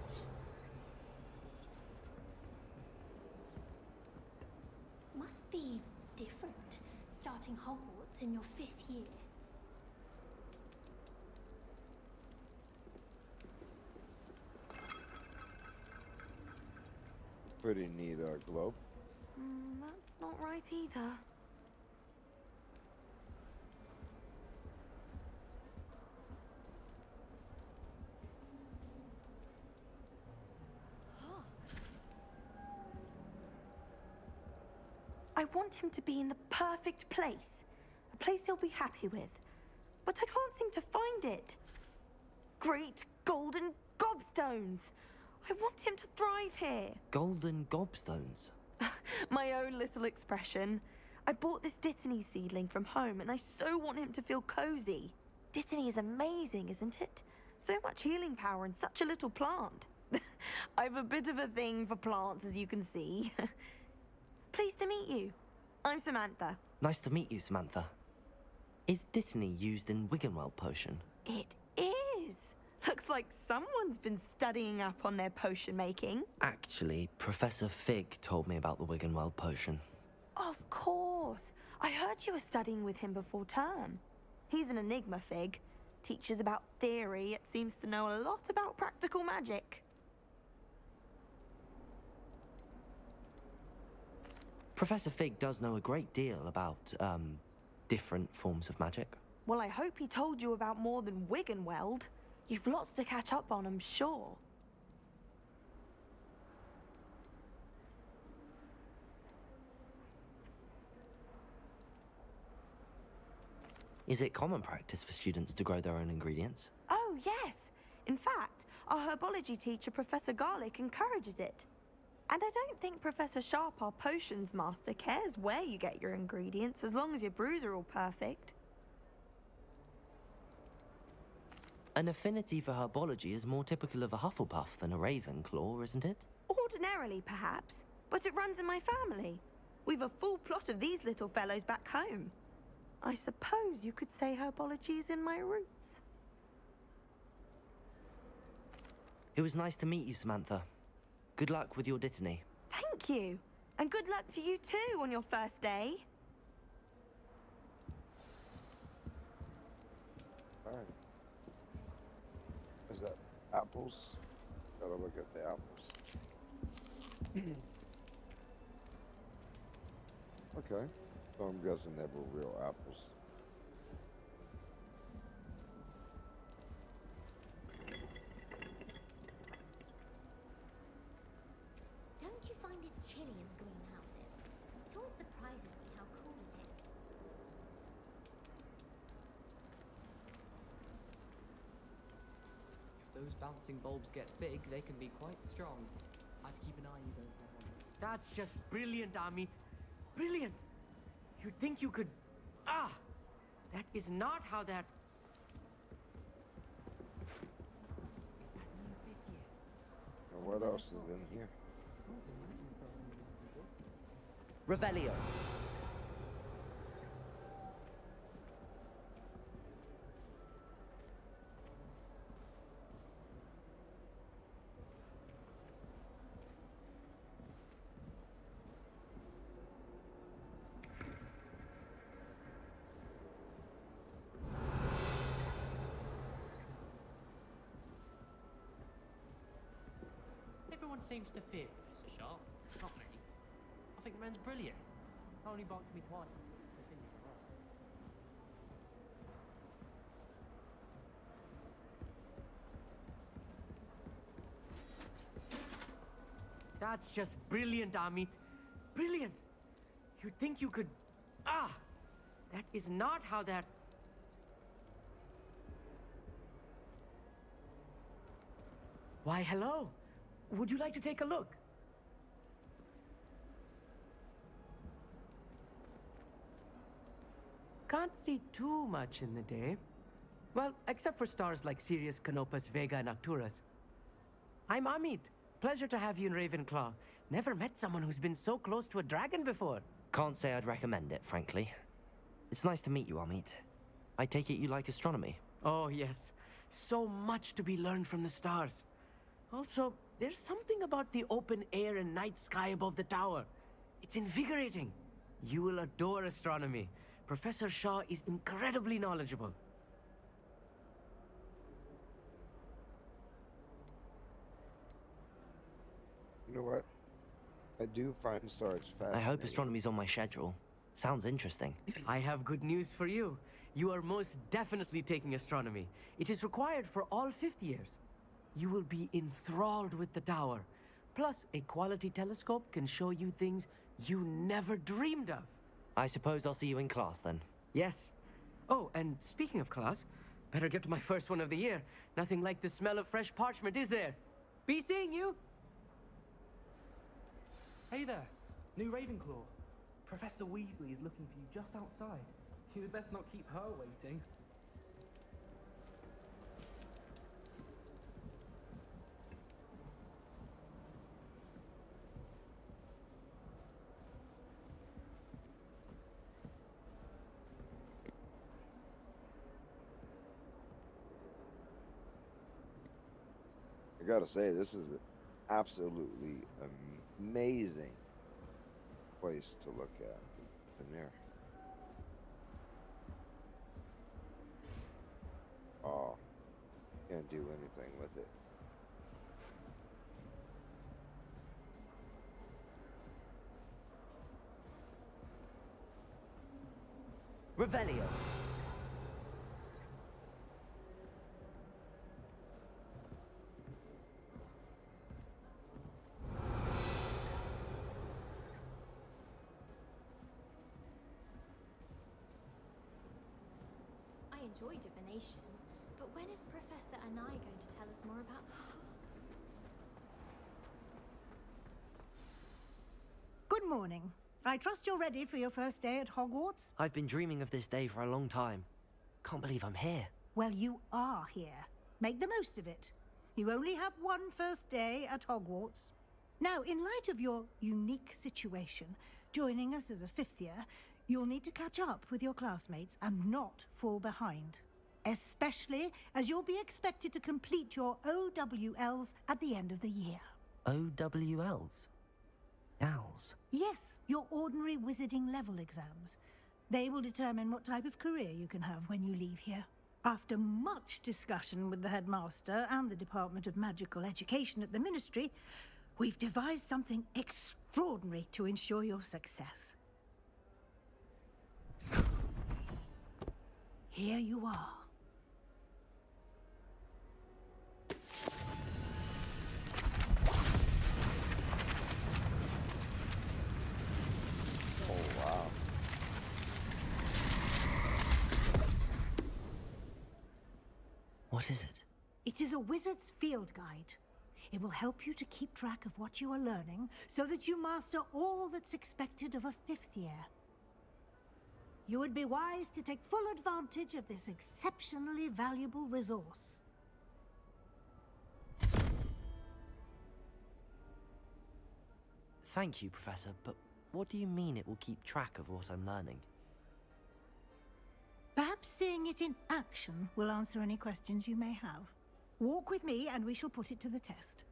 Must be different, starting Hogwarts in your 5th year. Pretty neat globe. That's not right either. I want him to be in the perfect place. A place he'll be happy with. But I can't seem to find it. Great golden gobstones! I want him to thrive here. Golden gobstones? My own little expression. I bought this Dittany seedling from home and I so want him to feel cozy. Dittany is amazing, isn't it? So much healing power in such a little plant. I've a bit of a thing for plants, as you can see. Pleased to meet you. I'm Samantha. Nice to meet you, Samantha. Is Dittany used in Wiggenweld potion? It is. Looks like someone's been studying up on their potion making. Actually, Professor Fig told me about the Wiggenweld potion. Of course. I heard you were studying with him before term. He's an enigma, Fig. Teaches about theory, yet seems to know a lot about practical magic. Professor Fig does know a great deal about, different forms of magic. Well, I hope he told you about more than Wiggenweld. You've lots to catch up on, I'm sure. Is it common practice for students to grow their own ingredients? Oh, yes. In fact, our herbology teacher, Professor Garlick, encourages it. And I don't think Professor Sharp, our potions master, cares where you get your ingredients, as long as your brews are all perfect. An affinity for herbology is more typical of a Hufflepuff than a Ravenclaw, isn't it? Ordinarily, perhaps, but it runs in my family. We've a full plot of these little fellows back home. I suppose you could say herbology is in my roots. It was nice to meet you, Samantha. Good luck with your Dittany. Thank you. And good luck to you too on your first day. All right. Is that apples? Gotta look at the apples. Okay. So I'm guessing they were real apples. Don't you find it chilly in the greenhouses? It always surprises me how cool it is. If those bouncing bulbs get big, they can be quite strong. I'd keep an eye on them. That's just brilliant, Amit. Brilliant! You'd think you could... Ah! That is not how that... And what else is in here? Revelio. Everyone seems to fear Professor Sharp. Not me. I think the man's brilliant. Only barked me twice. That's just brilliant, Amit. brilliant. You'd think you could... Ah! That is not how that... Why, hello. Would you like to take a look? Can't see too much in the day. Well, except for stars like Sirius, Canopus, Vega, and Arcturus. I'm Amit. Pleasure to have you in Ravenclaw. Never met someone who's been so close to a dragon before. Can't say I'd recommend it, frankly. It's nice to meet you, Amit. I take it you like astronomy? Oh, yes. So much to be learned from the stars. Also, there's something about the open air and night sky above the tower. It's invigorating. You will adore astronomy. Professor Shaw is incredibly knowledgeable. You know what? I do find stars I fascinating. hope astronomy's on my schedule. Sounds interesting. I have good news for you. You are most definitely taking astronomy. It is required for all fifth years. You will be enthralled with the tower. Plus, a quality telescope can show you things you never dreamed of. I suppose I'll see you in class then. Yes. Oh, and speaking of class, better get to my first one of the year. Nothing like the smell of fresh parchment, is there? Be seeing you! Hey there, new Ravenclaw. Professor Weasley is looking for you just outside. You'd best not keep her waiting. I gotta say, this is an absolutely amazing place to look at. In there. Oh, can't do anything with it. Revelio. I enjoy divination, but when is Professor Anai going to tell us more about... Good morning. I trust you're ready for your first day at Hogwarts? I've been dreaming of this day for a long time. Can't believe I'm here. Well, you are here. Make the most of it. You only have one first day at Hogwarts. Now, in light of your unique situation, joining us as a fifth year, you'll need to catch up with your classmates and not fall behind. Especially as you'll be expected to complete your OWLs at the end of the year. OWLs? Owls? Yes, your ordinary wizarding level exams. They will determine what type of career you can have when you leave here. After much discussion with the headmaster and the Department of Magical Education at the Ministry, we've devised something extraordinary to ensure your success. Here you are. Oh, wow. What is it? It is a wizard's field guide. It will help you to keep track of what you are learning so that you master all that's expected of a fifth year. You would be wise to take full advantage of this exceptionally valuable resource. Thank you, Professor, but what do you mean it will keep track of what I'm learning? Perhaps seeing it in action will answer any questions you may have. Walk with me and we shall put it to the test.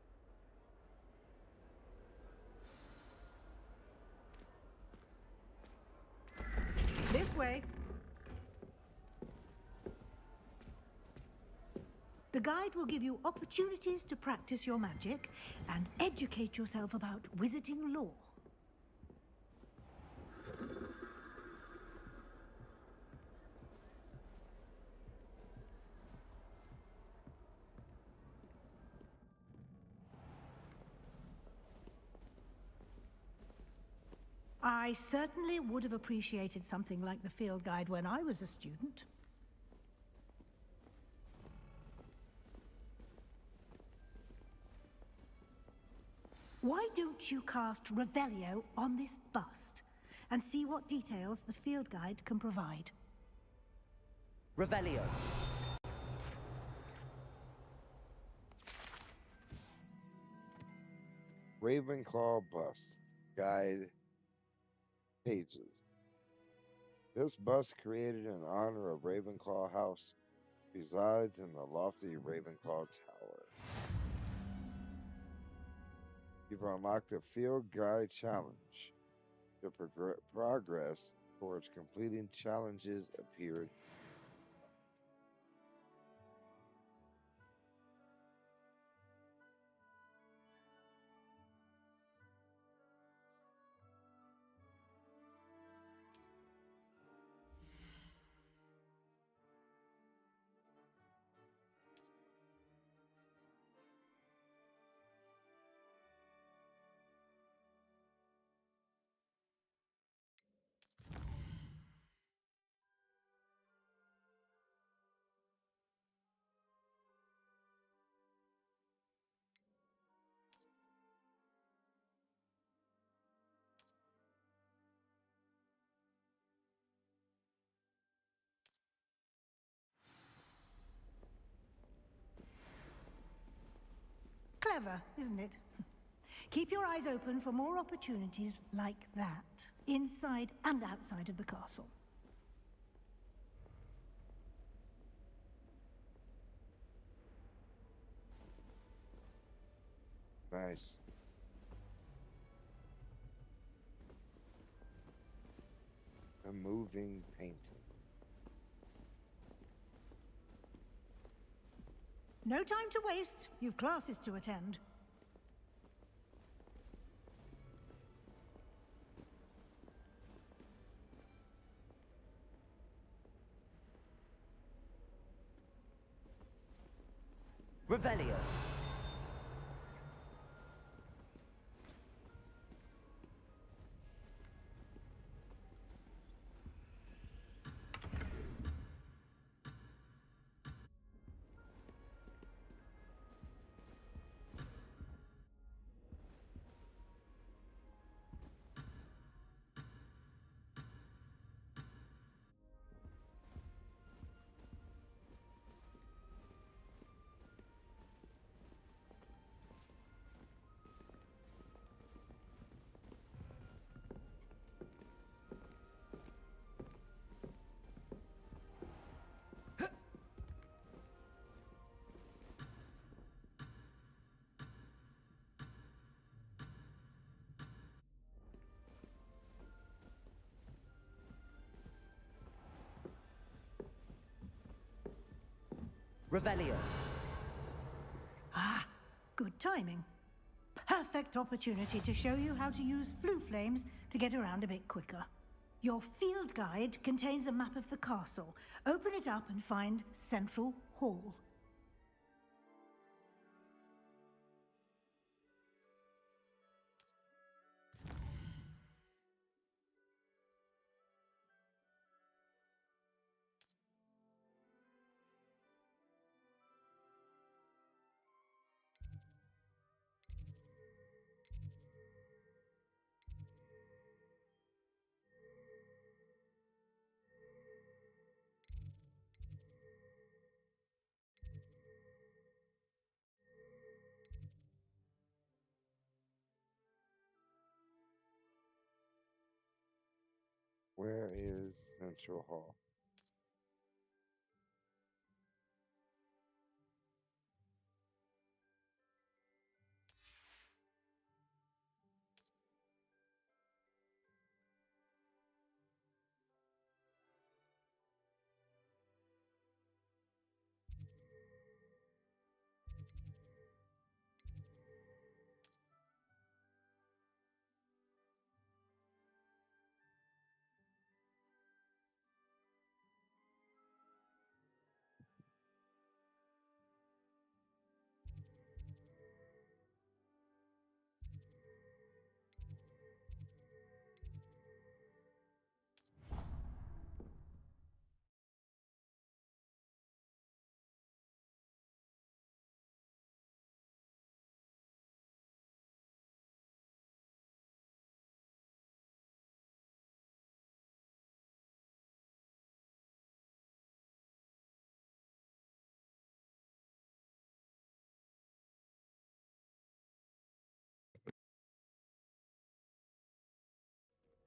This way. The guide will give you opportunities to practice your magic and educate yourself about wizarding lore. I certainly would have appreciated something like the field guide when I was a student. Why don't you cast Revelio on this bust and see what details the field guide can provide? Revelio. Ravenclaw bust. Guide pages. This bust, created in honor of Ravenclaw House, resides in the lofty Ravenclaw Tower. You've unlocked a field guide challenge. The progress towards completing challenges appeared. Clever, isn't it? Keep your eyes open for more opportunities like that, inside and outside of the castle. Nice. A moving painting. No time to waste. You've classes to attend. Revelio. Revelio. Ah, good timing. Perfect opportunity to show you how to use flue flames to get around a bit quicker. Your field guide contains a map of the castle. Open it up and find Central Hall. Where is Central Hall?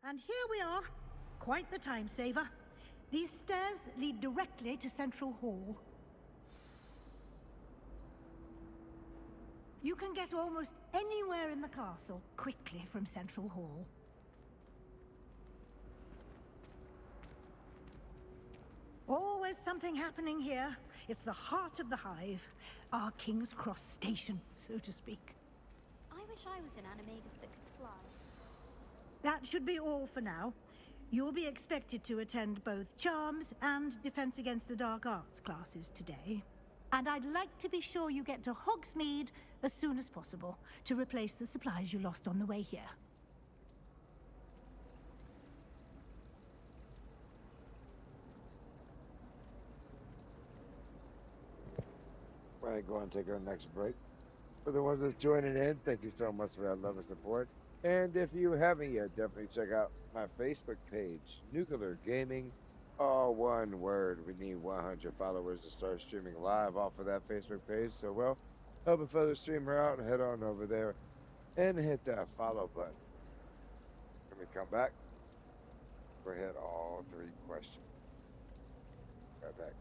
And here we are. Quite the time saver. These stairs lead directly to Central Hall. You can get almost anywhere in the castle quickly from Central Hall. Always something happening here. It's the heart of the hive. Our King's Cross station, so to speak. I wish I was an animagus that could fly. That should be all for now. You'll be expected to attend both Charms and Defense Against the Dark Arts classes today. And I'd like to be sure you get to Hogsmeade as soon as possible to replace the supplies you lost on the way here. We're going to go and take our next break. For the ones that's joining in, thank you so much for that love and support. And if you haven't yet, definitely check out my Facebook page, Nuclear Gaming. All one word. We need 100 followers to start streaming live off of that Facebook page. So, well, help a fellow streamer out and head on over there and hit that follow button. When we come back, we'll hit all 3 questions. Right back.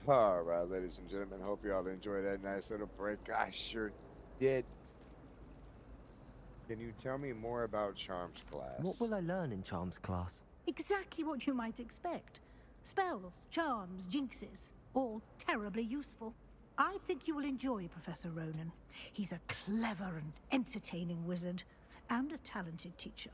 All right, ladies and gentlemen, hope you all enjoyed that nice little break. I sure did. Can you tell me more about Charms What class? will I learn in Charms class? Exactly what you might expect. Spells, charms, jinxes, all terribly useful. I think you will enjoy Professor Ronan. He's a clever and entertaining wizard, and a talented teacher.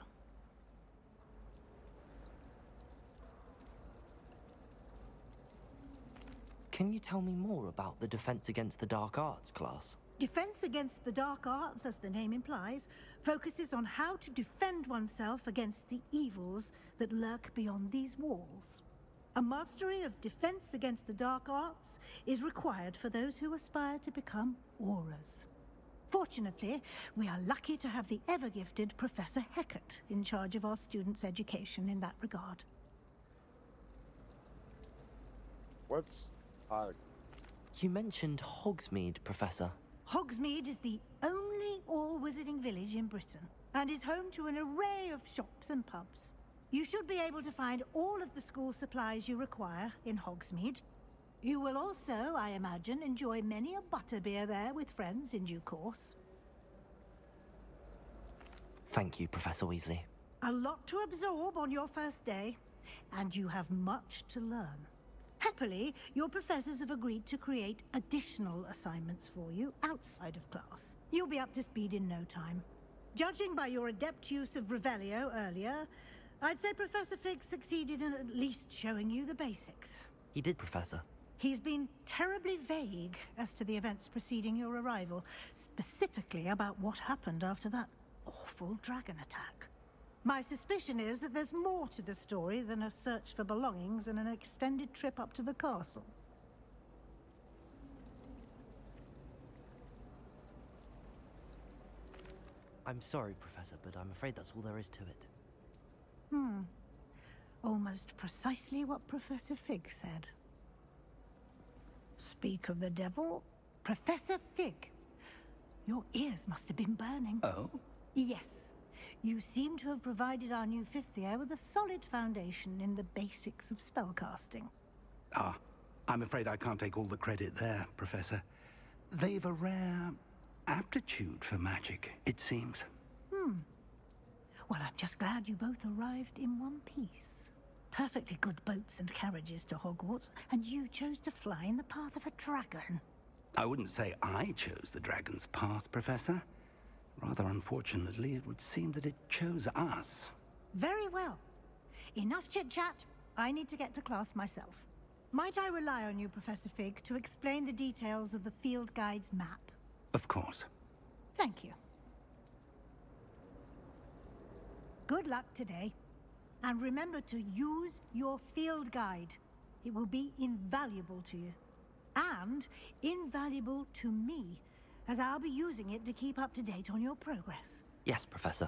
Can you tell me more about the Defense Against the Dark Arts class? Defense against the dark arts, as the name implies, focuses on how to defend oneself against the evils that lurk beyond these walls. A mastery of defense against the dark arts is required for those who aspire to become auras. Fortunately, we are lucky to have the ever-gifted Professor Heckert in charge of our students' education in that regard. What's You mentioned Hogsmeade, Professor. Hogsmeade is the only all-wizarding village in Britain, and is home to an array of shops and pubs. You should be able to find all of the school supplies you require in Hogsmeade. You will also, I imagine, enjoy many a butterbeer there with friends in due course. Thank you, Professor Weasley. A lot to absorb on your first day, and you have much to learn. Happily, your professors have agreed to create additional assignments for you outside of class. You'll be up to speed in no time. Judging by your adept use of Revelio earlier, I'd say Professor Fig succeeded in at least showing you the basics. He did, Professor. He's been terribly vague as to the events preceding your arrival, specifically about what happened after that awful dragon attack. My suspicion is that there's more to the story than a search for belongings and an extended trip up to the castle. I'm sorry, Professor, but I'm afraid that's all there is to it. Almost precisely what Professor Fig said. Speak of the devil, Professor Fig. Your ears must have been burning. Oh? Yes. You seem to have provided our new fifth year with a solid foundation in the basics of spellcasting. Ah, I'm afraid I can't take all the credit there, Professor. They've a rare aptitude for magic, it seems. Well, I'm just glad you both arrived in one piece. Perfectly good boats and carriages to Hogwarts, and you chose to fly in the path of a dragon. I wouldn't say I chose the dragon's path, Professor. Rather unfortunately, it would seem that it chose us. Very well. Enough chit-chat. I need to get to class myself. Might I rely on you, Professor Fig, to explain the details of the field guide's map? Of course. Thank you. Good luck today. And remember to use your field guide. It will be invaluable to you. And invaluable to me, as I'll be using it to keep up to date on your progress. Yes, Professor.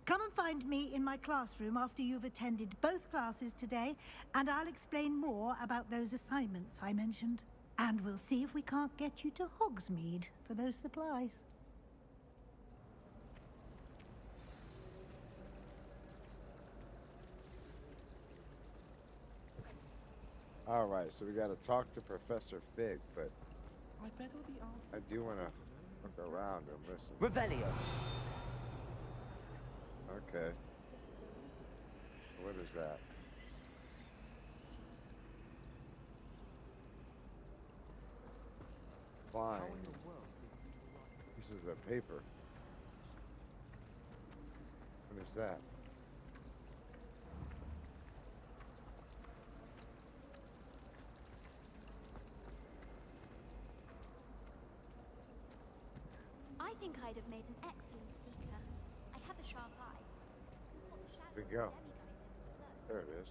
Come and find me in my classroom after you've attended both classes today, and I'll explain more about those assignments I mentioned. And we'll see if we can't get you to Hogsmeade for those supplies. All right, so we got to talk to Professor Fig, but I bet all the I do want to look around and listen. Revelio. Okay. What is that? Fine. Pieces of paper. What is that? I think I'd have made an excellent seeker. I have a sharp eye. Spot the shadow There we go. of the demiguise in the search. There it is.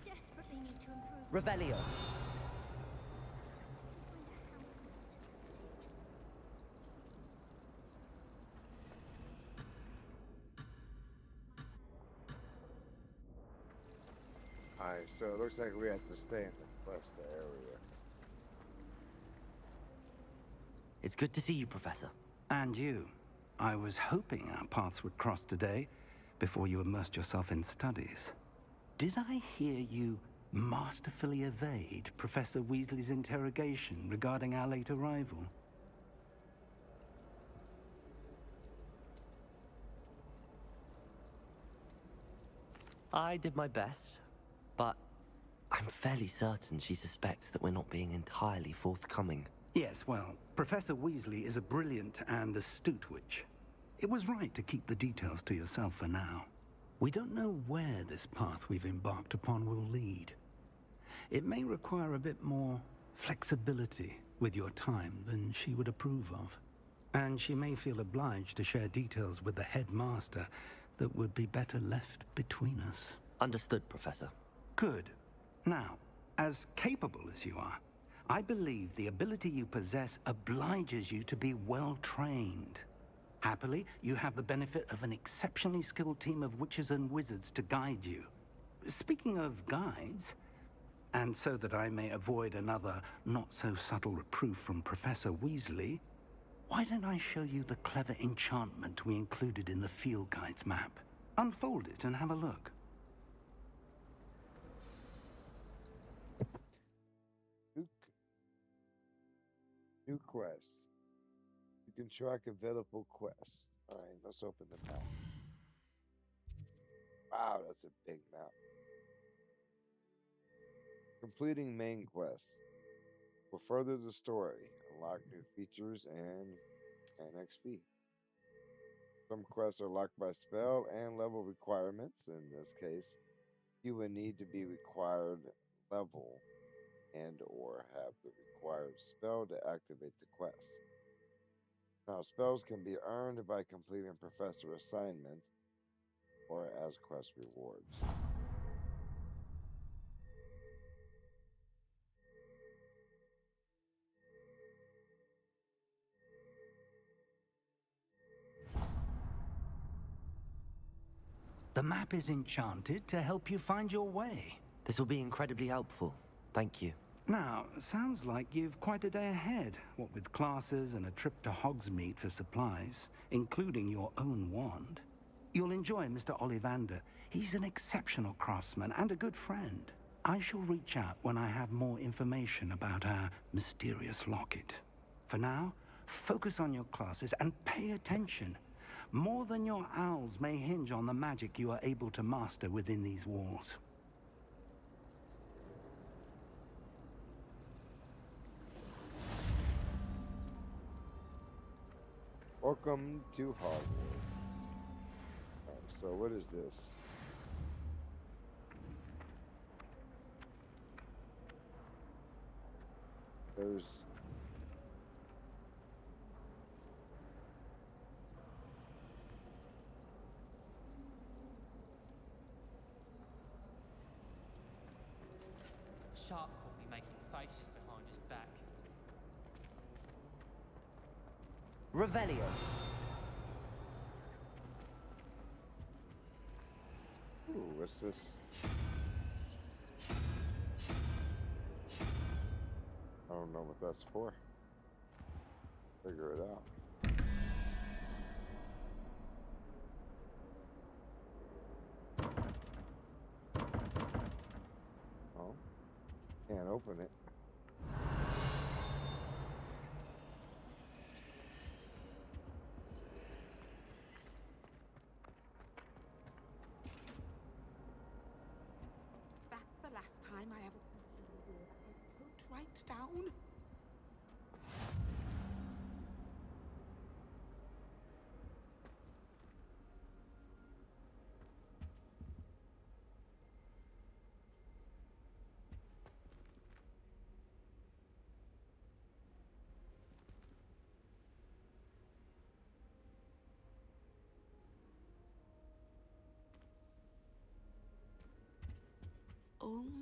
Desperately need to improve. Revelio. Alright, so it looks like we have to stay in the quest area. It's good to see you, Professor. And you. I was hoping our paths would cross today, before you immersed yourself in studies. Did I hear you masterfully evade Professor Weasley's interrogation regarding our late arrival? I did my best, but I'm fairly certain she suspects that we're not being entirely forthcoming. Yes, well, Professor Weasley is a brilliant and astute witch. It was right to keep the details to yourself for now. We don't know where this path we've embarked upon will lead. It may require a bit more flexibility with your time than she would approve of. And she may feel obliged to share details with the headmaster that would be better left between us. Understood, Professor. Good. Now, as capable as you are, I believe the ability you possess obliges you to be well trained. Happily, you have the benefit of an exceptionally skilled team of witches and wizards to guide you. Speaking of guides, and so that I may avoid another not-so-subtle reproof from Professor Weasley, why don't I show you the clever enchantment we included in the field guide's map? Unfold it and have a look. New quest. You can track available quests. Alright, let's open the map. Wow, that's a big map. Completing main quest. Will further the story, unlock new features, and XP. Some quests are locked by spell and level requirements. In this case, you would need to be required level and or have the required spell to activate the quest. Now, spells can be earned by completing professor assignments or as quest rewards. The map is enchanted to help you find your way. This will be incredibly helpful. Thank you. Now, sounds like you've quite a day ahead, what with classes and a trip to Hogsmeade for supplies, including your own wand. You'll enjoy Mr. Ollivander. He's an exceptional craftsman and a good friend. I shall reach out when I have more information about our mysterious locket. For now, focus on your classes and pay attention. More than your owls may hinge on the magic you are able to master within these walls. Welcome to Hogwarts. Alright, so what is this? There's Shark caught me making faces behind his back. Revelio. Ooh, what's this? I don't know what that's for. Figure it out. Oh, can't open it. That's the last time I ever put the door that I put right down.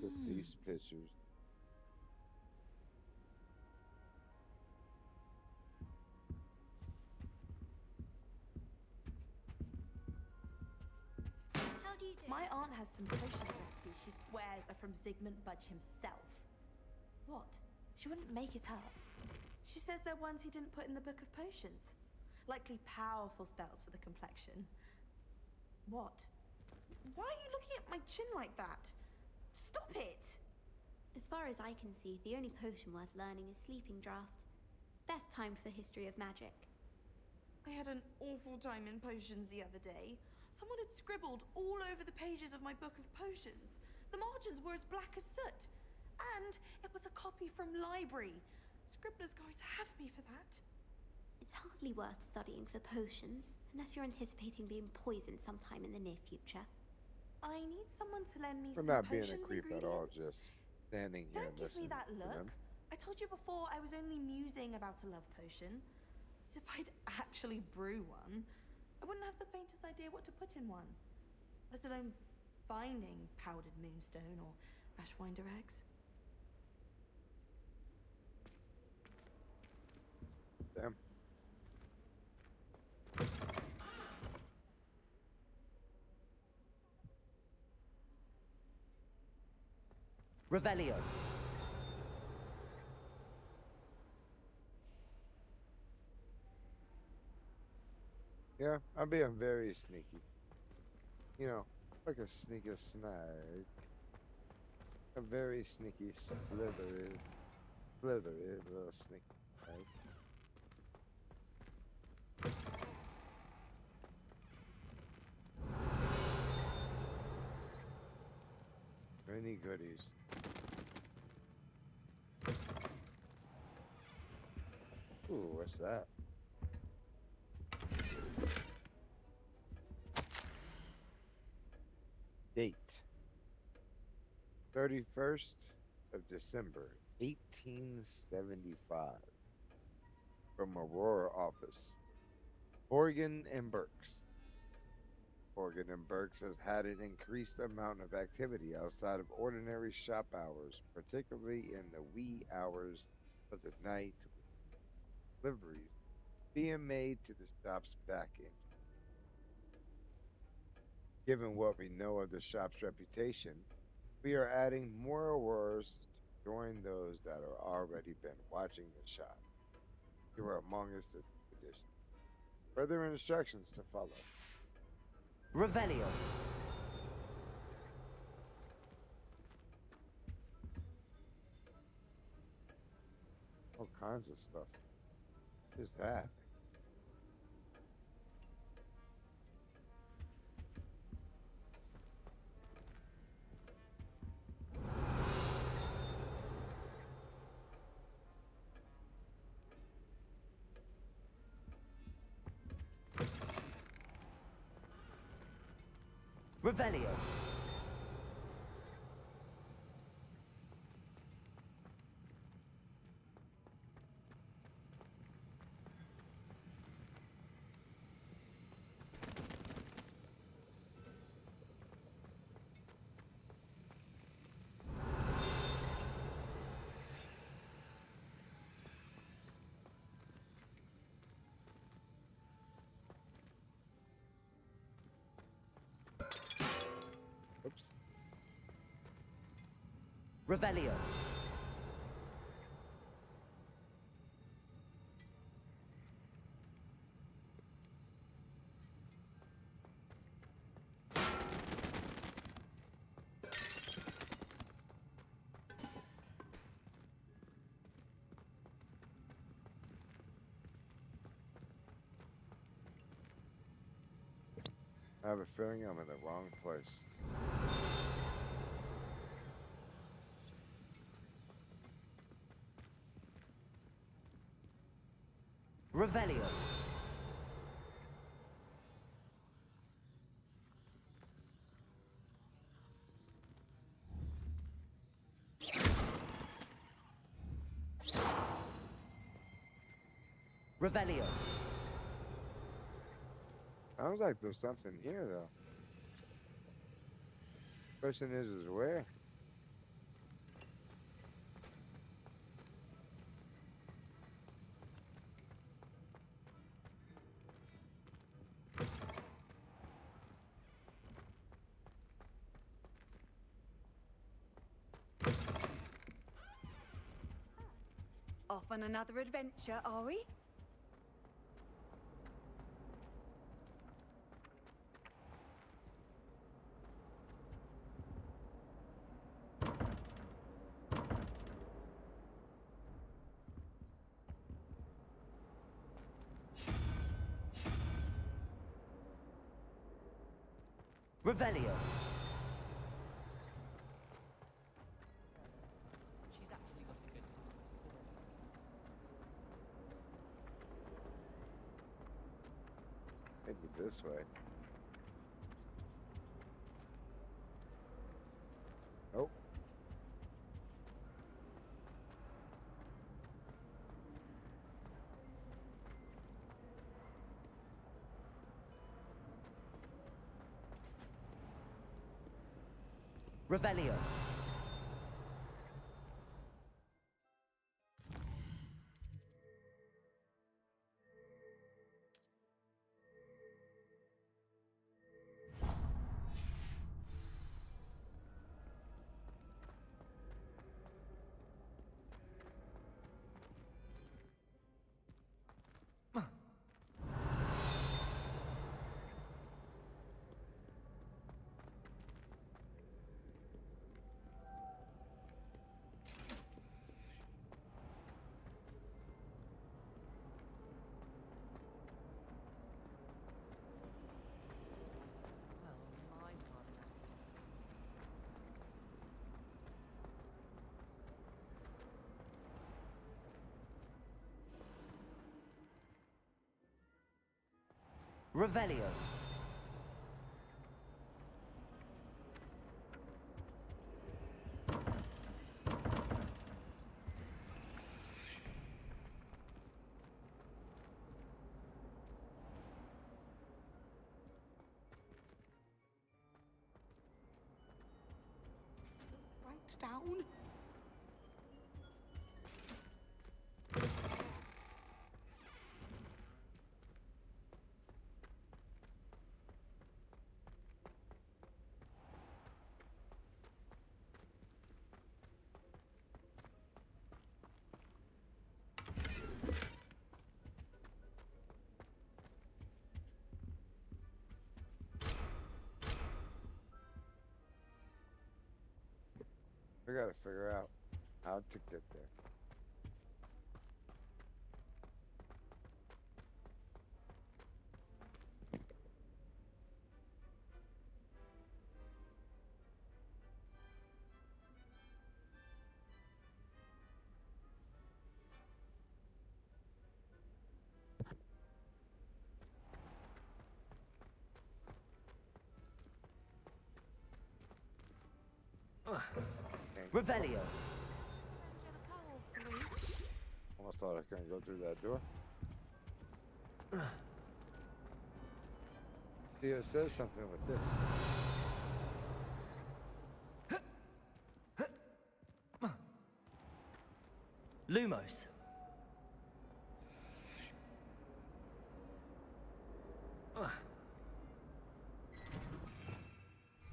Look at these pictures. How do you do? My aunt has some potion recipes she swears are from Zygmunt Budge himself. What? She wouldn't make it up. She says they're ones he didn't put in the Book of Potions. Likely powerful spells for the complexion. What? Why are you looking at my chin like that? Stop it! As far as I can see, the only potion worth learning is Sleeping Draught. Best timed for History of Magic. I had an awful time in potions the other day. Someone had scribbled all over the pages of my book of potions. The margins were as black as soot. And it was a copy from library. Scribbler's going to have me for that. It's hardly worth studying for potions, unless you're anticipating being poisoned sometime in the near future. I need someone to lend me I'm some not being a potions creep at all, ingredients. just standing here Don't give me listening that to look. them. I told you before I was only musing about a love potion. As if I'd actually brew one. I wouldn't have the faintest idea what to put in one. Let alone finding powdered moonstone or ashwinder eggs. Damn. Revelio. Yeah, I'm being very sneaky. You know, like a sneaky snake. A very sneaky, slithery little sneaky snake. Any goodies. Ooh, what's that? Date. 31st of December, 1875. From Aurora office. Horgan and Burks. Horgan and Burks has had an increased amount of activity outside of ordinary shop hours, particularly in the wee hours of the night, with deliveries being made to the shop's back end. Given what we know of the shop's reputation, we are adding more Auroras to join those that are already been watching the shop. You are among us the tradition. Further instructions to follow. Revelio. All kinds of stuff. What is that? Revelio. Oops. Revelio. I have a feeling I'm in the wrong place. Revelio. Revelio. Sounds like there's something here, though. Question is where? Off on another adventure, are we? Revelio. She's actually got a good Maybe this way. Nope. Revelio. Revelio. Right down. We gotta figure out how to get there. Revelio. Almost thought I couldn't go through that door. See, it says something with this. Lumos.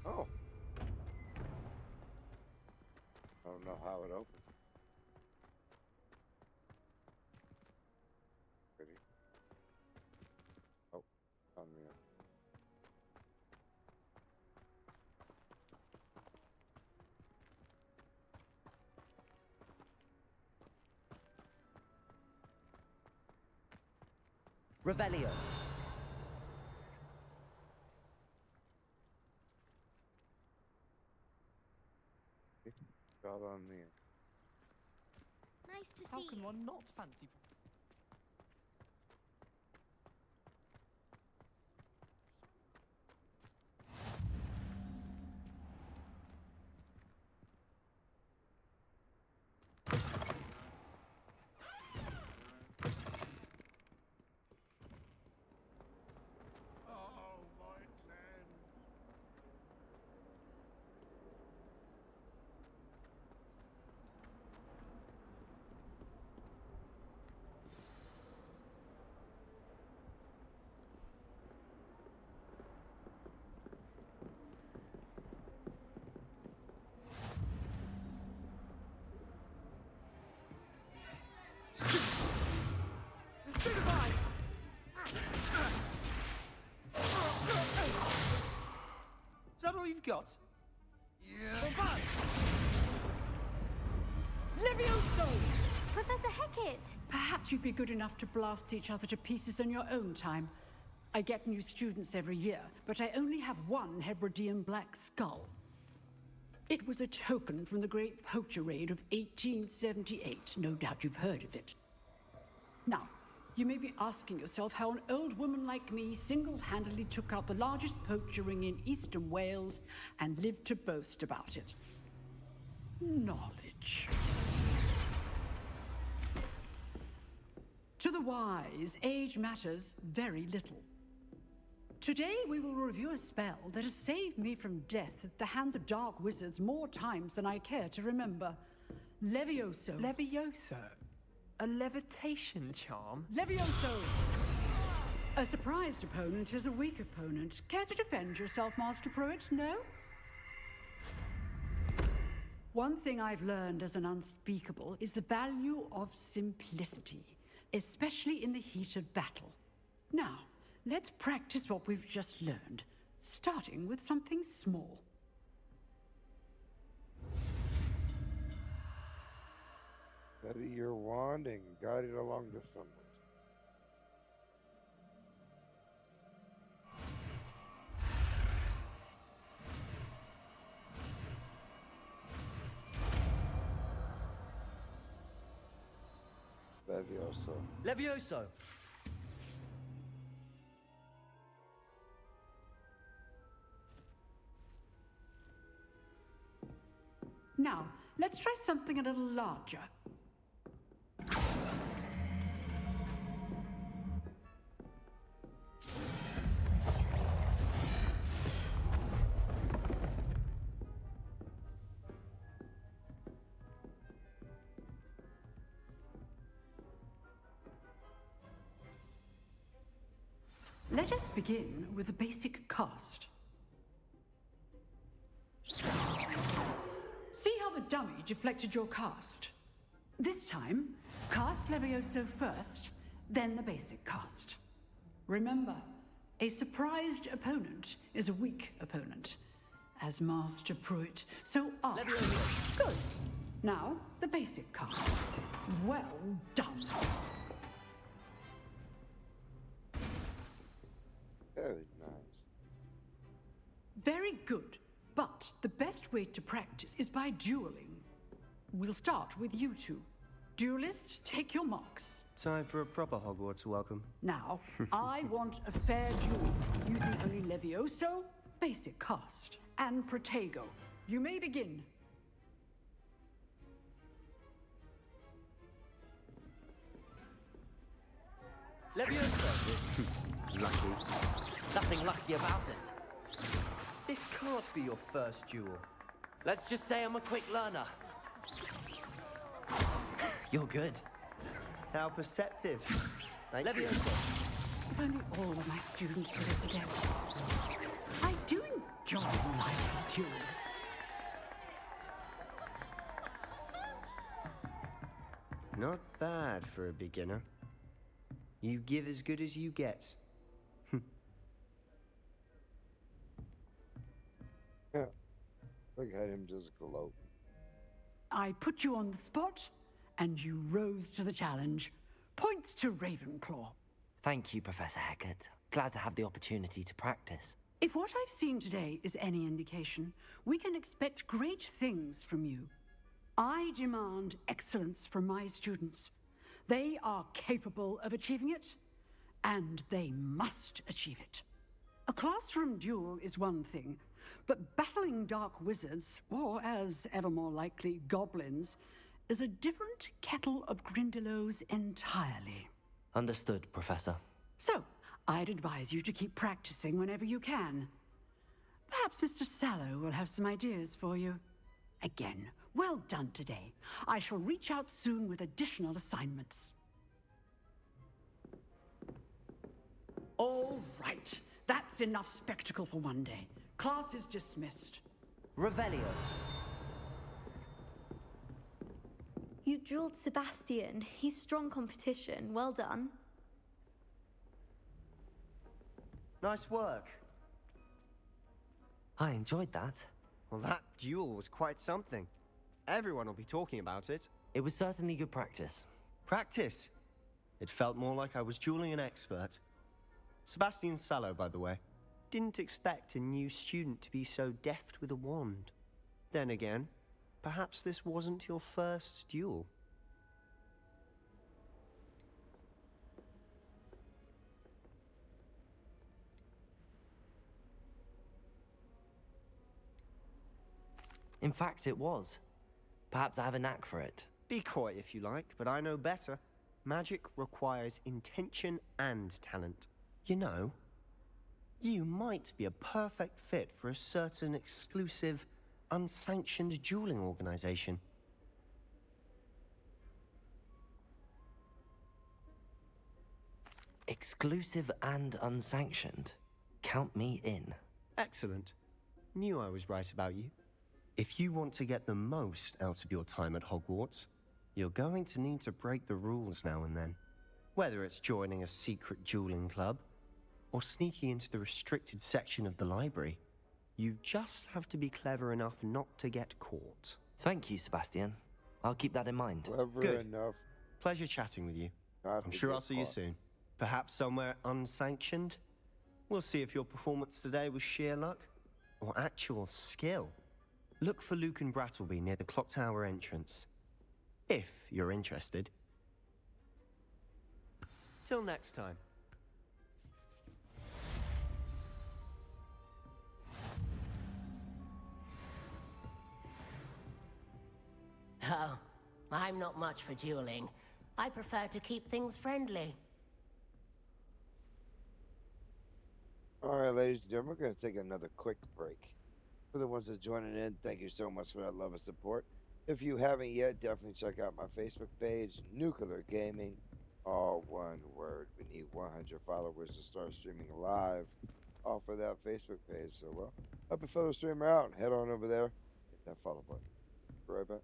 Oh. I don't know how it opens. Pretty. Oh, on me. Revelio. Got on me. Nice to see How can you. one not fancy? Oh, my Zen. Is that all you've got? Levioso! Professor Hecat! Perhaps you'd be good enough to blast each other to pieces on your own time. I get new students every year, but I only have one Hebridean black skull. It was a token from the Great Poacher Raid of 1878. No doubt you've heard of it. Now, you may be asking yourself how an old woman like me single-handedly took out the largest poacher ring in eastern Wales and lived to boast about it. Knowledge. To the wise, age matters very little. Today, we will review a spell that has saved me from death at the hands of dark wizards more times than I care to remember. Levioso. Levioso? A levitation charm? Levioso! A surprised opponent is a weak opponent. Care to defend yourself, Master Pruitt? No? One thing I've learned as an unspeakable is the value of simplicity, especially in the heat of battle. Now, let's practice what we've just learned, starting with something small. Steady your wand and guide it along the sunlight. Levioso. Levioso! Now, let's try something a little larger. Let us begin with a basic cast. See how the dummy deflected your cast? This time, cast Levioso first, then the basic cast. Remember, a surprised opponent is a weak opponent. As Master Pruitt, so are Levioso. Good. Now, the basic cast. Well done. Very nice. Very good. But the best way to practice is by dueling. We'll start with you two. Duelists, take your marks. Time for a proper Hogwarts welcome. Now, I want a fair duel, using only Levioso, basic cast, and Protego. You may begin. Levioso! Lucky. Nothing lucky about it. This can't be your first duel. Let's just say I'm a quick learner. You're good. How perceptive. Thank you. Levioso. If only all of my students were this adept. I do enjoy my duel. Not bad for a beginner. You give as good as you get. Yeah. Look at him just gloat. I put you on the spot, and you rose to the challenge. Points to Ravenclaw. Thank you, Professor Hecat. Glad to have the opportunity to practice. If what I've seen today is any indication, we can expect great things from you. I demand excellence from my students. They are capable of achieving it, and they must achieve it. A classroom duel is one thing, but battling dark wizards, or as ever more likely, goblins, is a different kettle of Grindylows entirely. Understood, Professor. So, I'd advise you to keep practicing whenever you can. Perhaps Mr. Sallow will have some ideas for you. Again, well done today. I shall reach out soon with additional assignments. All right. That's enough spectacle for one day. Class is dismissed. Revelio. You dueled Sebastian. He's strong competition. Well done. Nice work. I enjoyed that. Well, that duel was quite something. Everyone will be talking about it. It was certainly good practice. Practice? It felt more like I was dueling an expert. Sebastian Sallow, by the way. Didn't expect a new student to be so deft with a wand. Then again, perhaps this wasn't your first duel. In fact, it was. Perhaps I have a knack for it. Be coy if you like, but I know better. Magic requires intention and talent. You know, you might be a perfect fit for a certain exclusive, unsanctioned dueling organization. Exclusive and unsanctioned. Count me in. Excellent. Knew I was right about you. If you want to get the most out of your time at Hogwarts, you're going to need to break the rules now and then. Whether it's joining a secret dueling club, or sneaking into the restricted section of the library, you just have to be clever enough not to get caught. Thank you, Sebastian. I'll keep that in mind. Clever Good. enough. Pleasure chatting with you. Not I'm to sure get I'll see you caught. soon. Perhaps somewhere unsanctioned? We'll see if your performance today was sheer luck or actual skill. Look for Luke and Brattleby near the clock tower entrance. If you're interested. Till next time. Oh, I'm not much for dueling. I prefer to keep things friendly. All right, ladies and gentlemen, we're going to take another quick break. For the ones that are joining in, thank you so much for that love and support. If you haven't yet, definitely check out my Facebook page, Nuclear Gaming, all one word. We need 100 followers to start streaming live off of that Facebook page. So, well, help a fellow streamer out. Head on over there, hit that follow button. Be right back.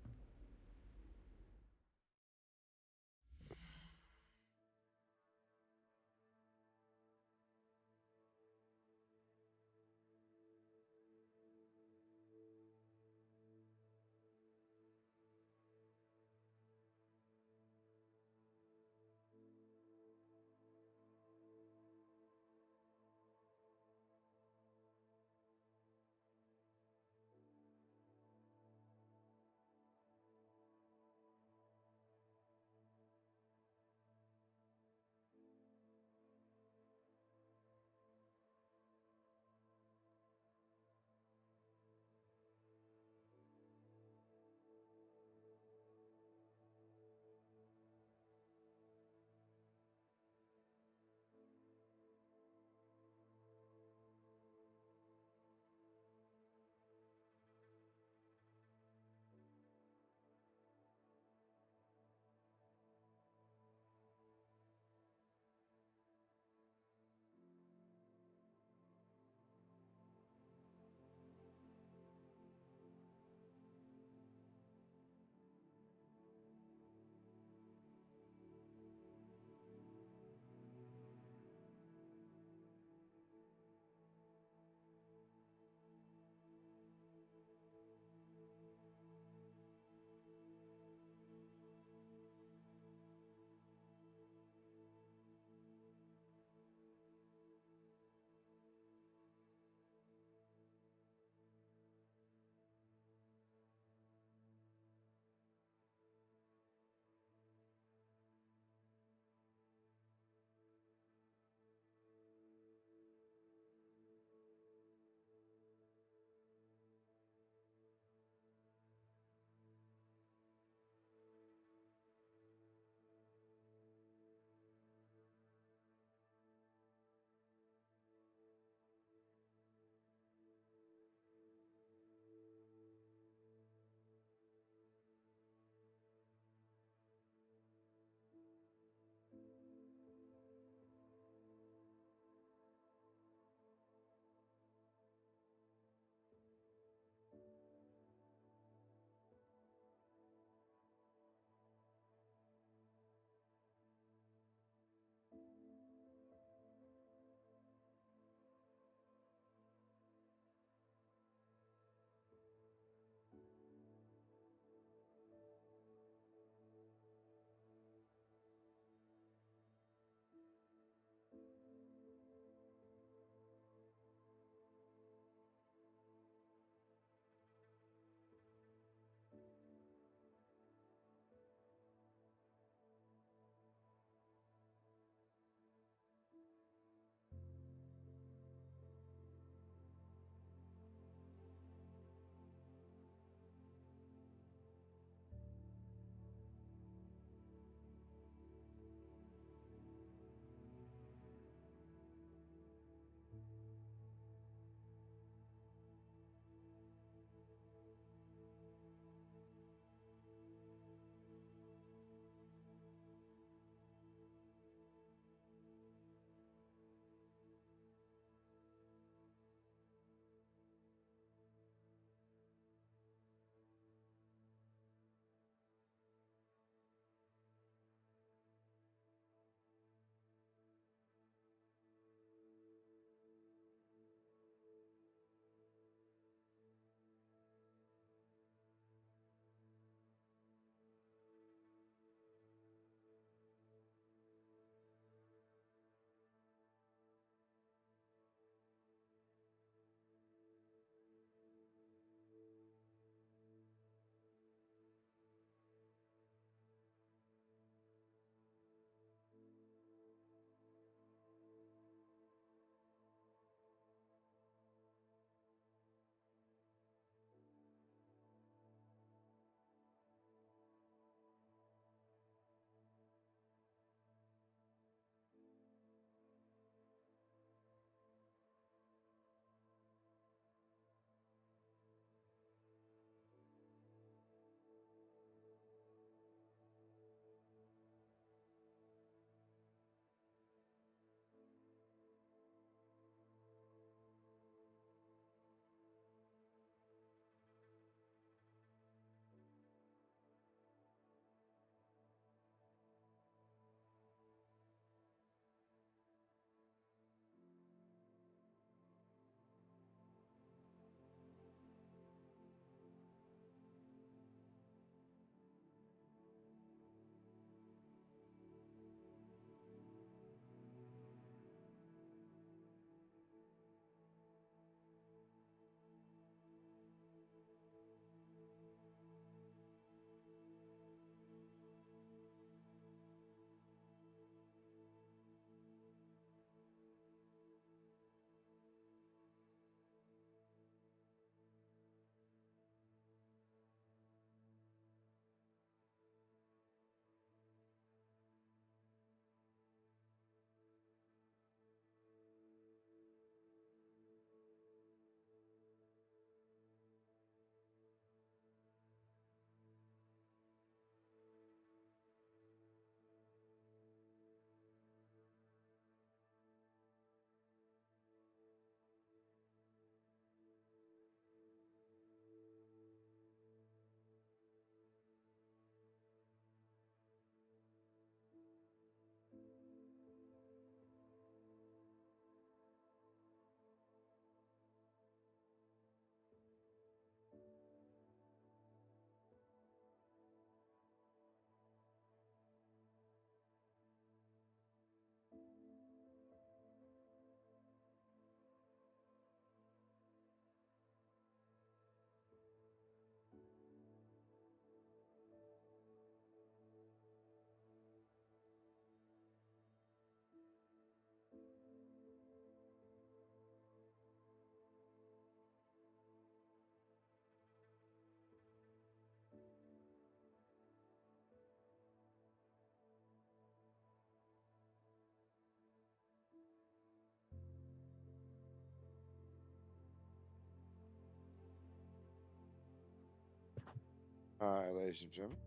Alright, ladies and gentlemen,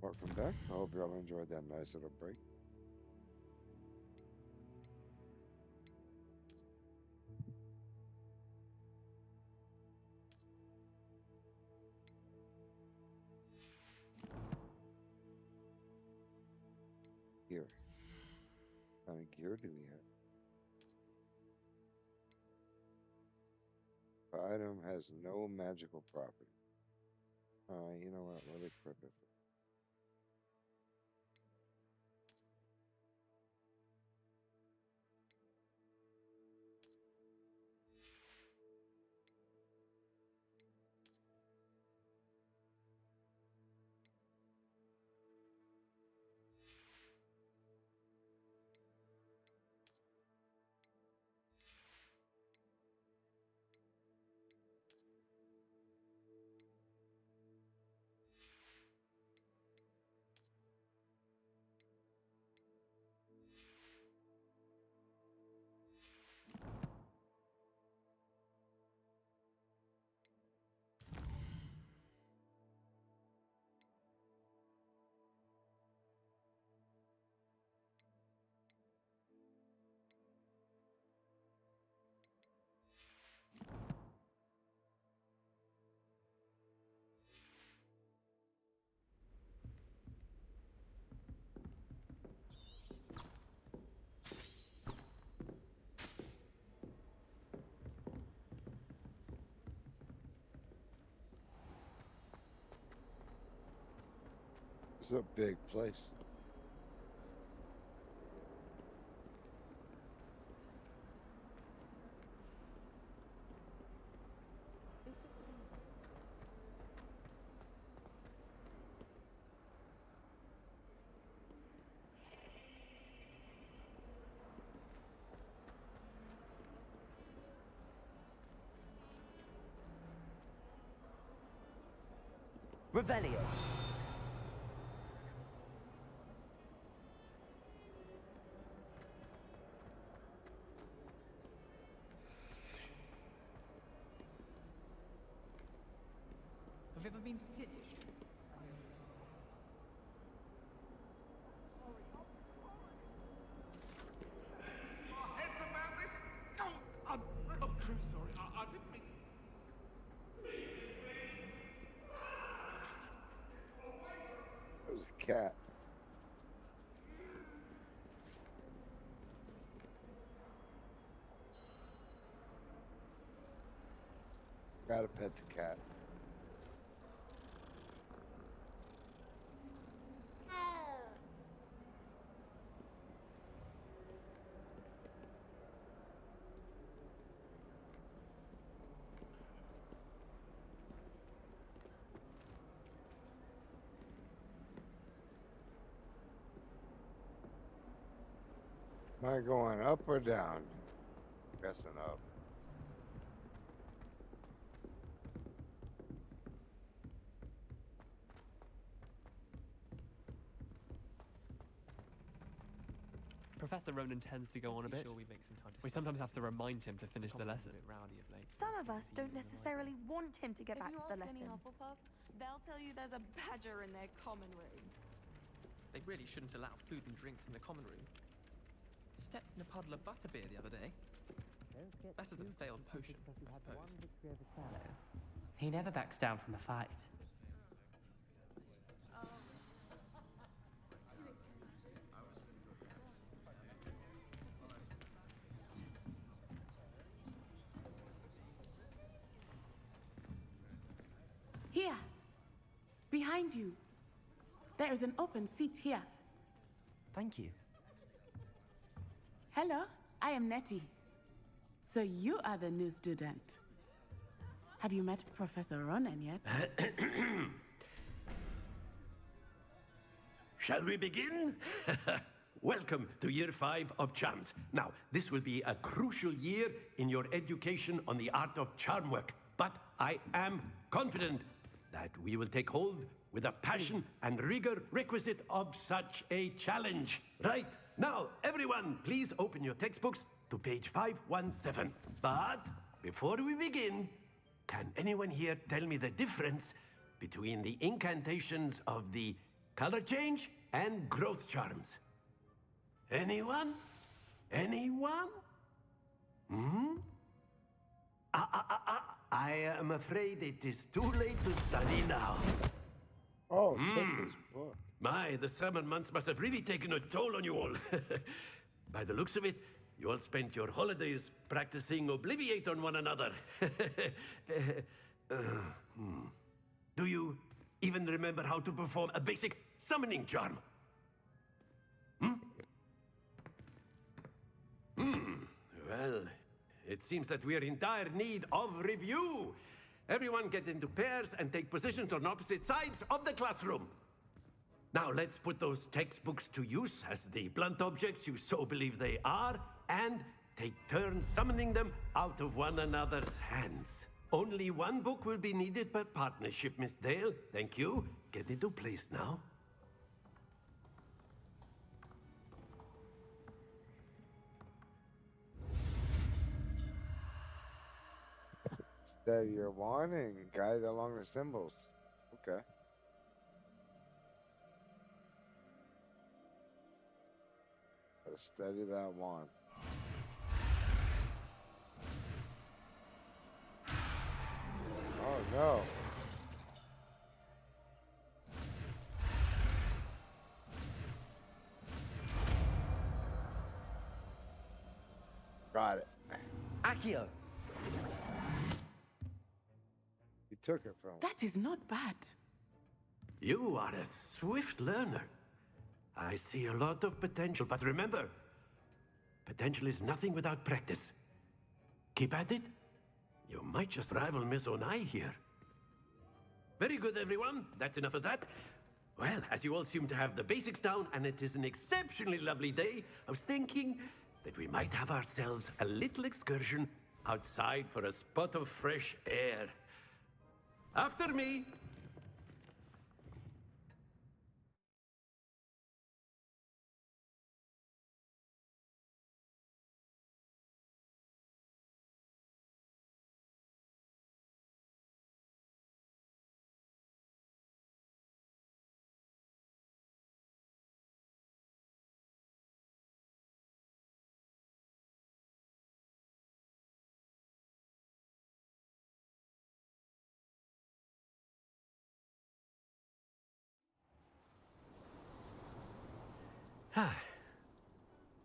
welcome back. I hope y'all enjoyed that nice little break. Here. What kind of gear do we have? The item has no magical property. You know what? Let me equip it. It's a big place. Revelio. Have you ever been to the kitchen? Our heads about this? Oh, I'm true sorry. I didn't mean. It was a cat. Gotta pet the cat. Am I going up or down? Guessing up. Professor Ronan tends to go on a bit. We sometimes have to remind him to finish the lesson. Some of us don't necessarily want him to get If back you to the ask any lesson. Hufflepuff, they'll tell you there's a badger in their common room. They really shouldn't allow food and drinks in the common room. Stepped in a puddle of butterbeer the other day. Better than a failed potion, I suppose. He never backs down from a fight. Here. Behind you. There is an open seat here. Thank you. Hello, I am Nettie. So you are the new student. Have you met Professor Ronan yet? Shall we begin? Welcome to Year 5 of Charms. Now, this will be a crucial year in your education on the art of charm work, but I am confident that we will take hold with the passion and rigor requisite of such a challenge. Right, now, everyone, please open your textbooks to page 517. But before we begin, can anyone here tell me the difference between the incantations of the color change and growth charms. Anyone? Anyone? Hmm? I am afraid it is too late to study now. Oh, check this book. My, the summer months must have really taken a toll on you all. By the looks of it, you all spent your holidays practicing Obliviate on one another. Do you even remember how to perform a basic summoning charm? Well, it seems that we are in dire need of review. Everyone get into pairs and take positions on opposite sides of the classroom. Now let's put those textbooks to use as the blunt objects you so believe they are, and take turns summoning them out of one another's hands. Only one book will be needed per partnership, Miss Dale. Thank you. Get into place now. Steady your wand and guide along the symbols. Okay. Gotta steady that wand. Oh no. Got it. Akio! You took it from him. That is not bad. You are a swift learner. I see a lot of potential, but remember, potential is nothing without practice. Keep at it. You might just rival Miss Onai here. Very good, everyone. That's enough of that. Well, as you all seem to have the basics down, and it is an exceptionally lovely day, I was thinking that we might have ourselves a little excursion outside for a spot of fresh air. After me.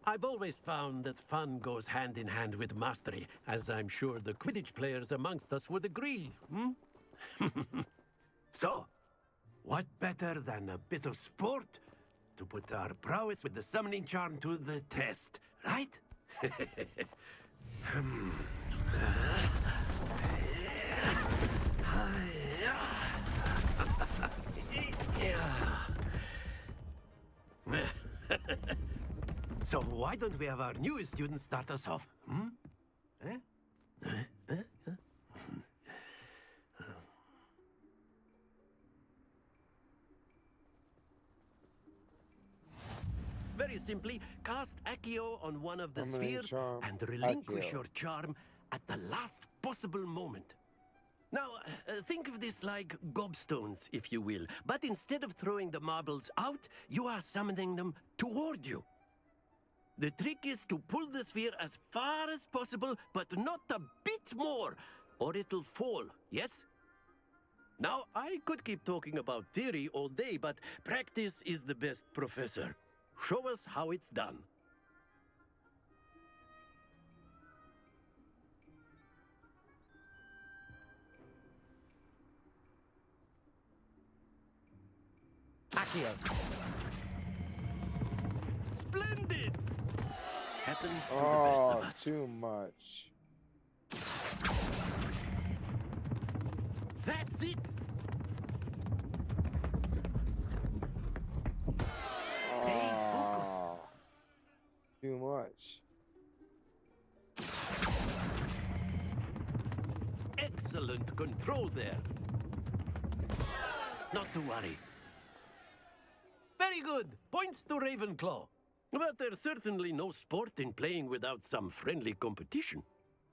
I've always found that fun goes hand in hand with mastery, as I'm sure the Quidditch players amongst us would agree. So, what better than a bit of sport to put our prowess with the summoning charm to the test, right? So why don't we have our newest student start us off? Very simply, cast Accio on one of the spheres and relinquish your charm at the last possible moment. Now, think of this like gobstones, if you will. But instead of throwing the marbles out, you are summoning them toward you. The trick is to pull the sphere as far as possible, but not a bit more, or it'll fall, yes? Now, I could keep talking about theory all day, but practice is the best professor. Show us how it's done. Accio! Splendid! Happens to the best of us. Too much. That's it! Stay focused. Too much. Excellent control there. Not to worry. Very good. Points to Ravenclaw. But there's certainly no sport in playing without some friendly competition.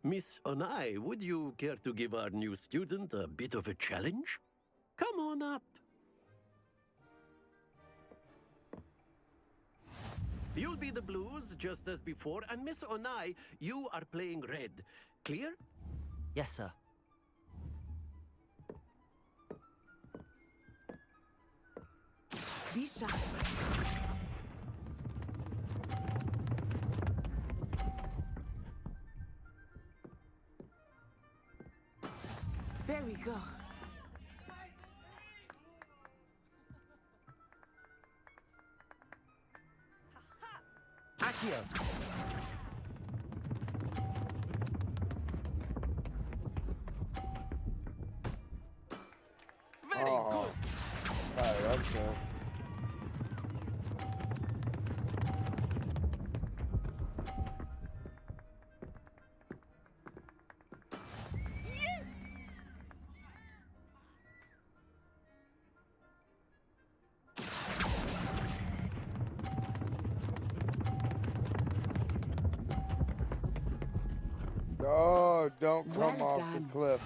Miss Onai, would you care to give our new student a bit of a challenge? Come on up. You'll be the blues, just as before, and Miss Onai, you are playing red. Clear? Yes, sir. Be sharp. There we go. Accio. Very good. Alright, okay. Oh, don't come Well off done. the cliff.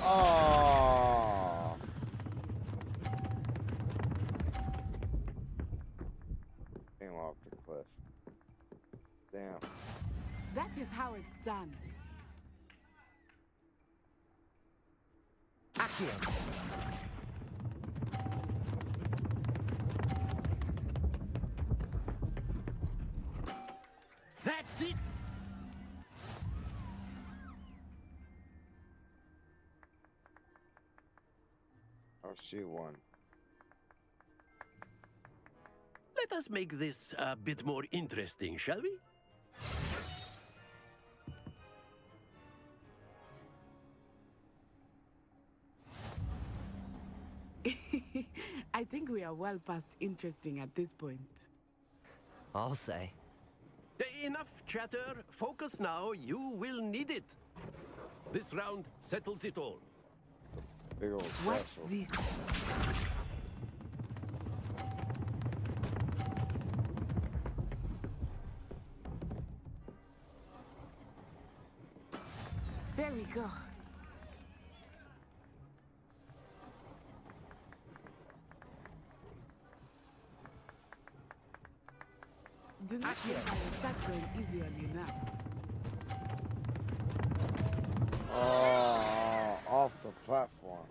Oh. Came off the cliff. Damn. That is how it's done. Accio. That's it. Oh, she won. Let us make this a bit more interesting, shall we? I think we are well past interesting at this point. I'll say. Enough chatter. Focus now. You will need it. This round settles it all. Big old Watch vessel. this. There we go. Do not think I will start going easy on you now. Oh, off the platform.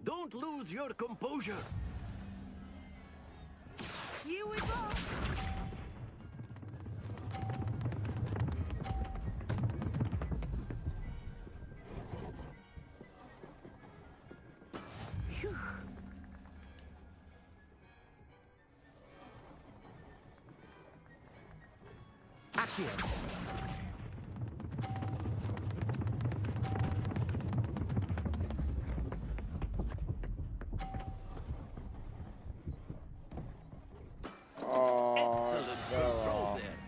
Don't lose your composure. Here we go. Phew. Accio. Oh, Excellent control there.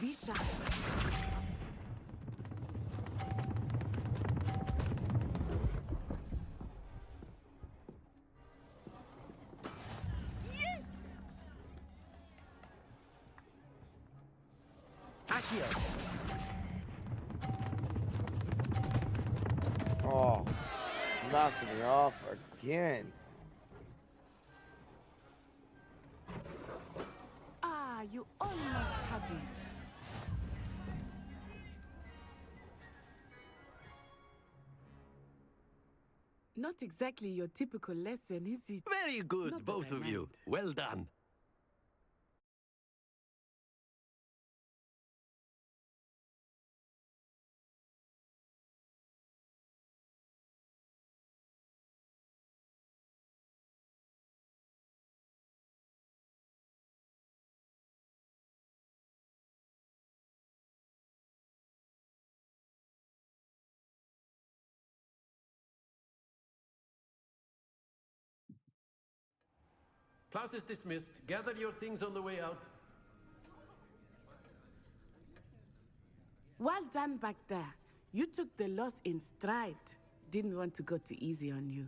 Be sharp. Yes! Accio. Oh, knocked me off again. Ah, you almost had it. Not exactly your typical lesson, is it? Very good, Not that both I of you. mind. Well done. Class is dismissed. Gather your things on the way out. Well done back there. You took the loss in stride. Didn't want to go too easy on you.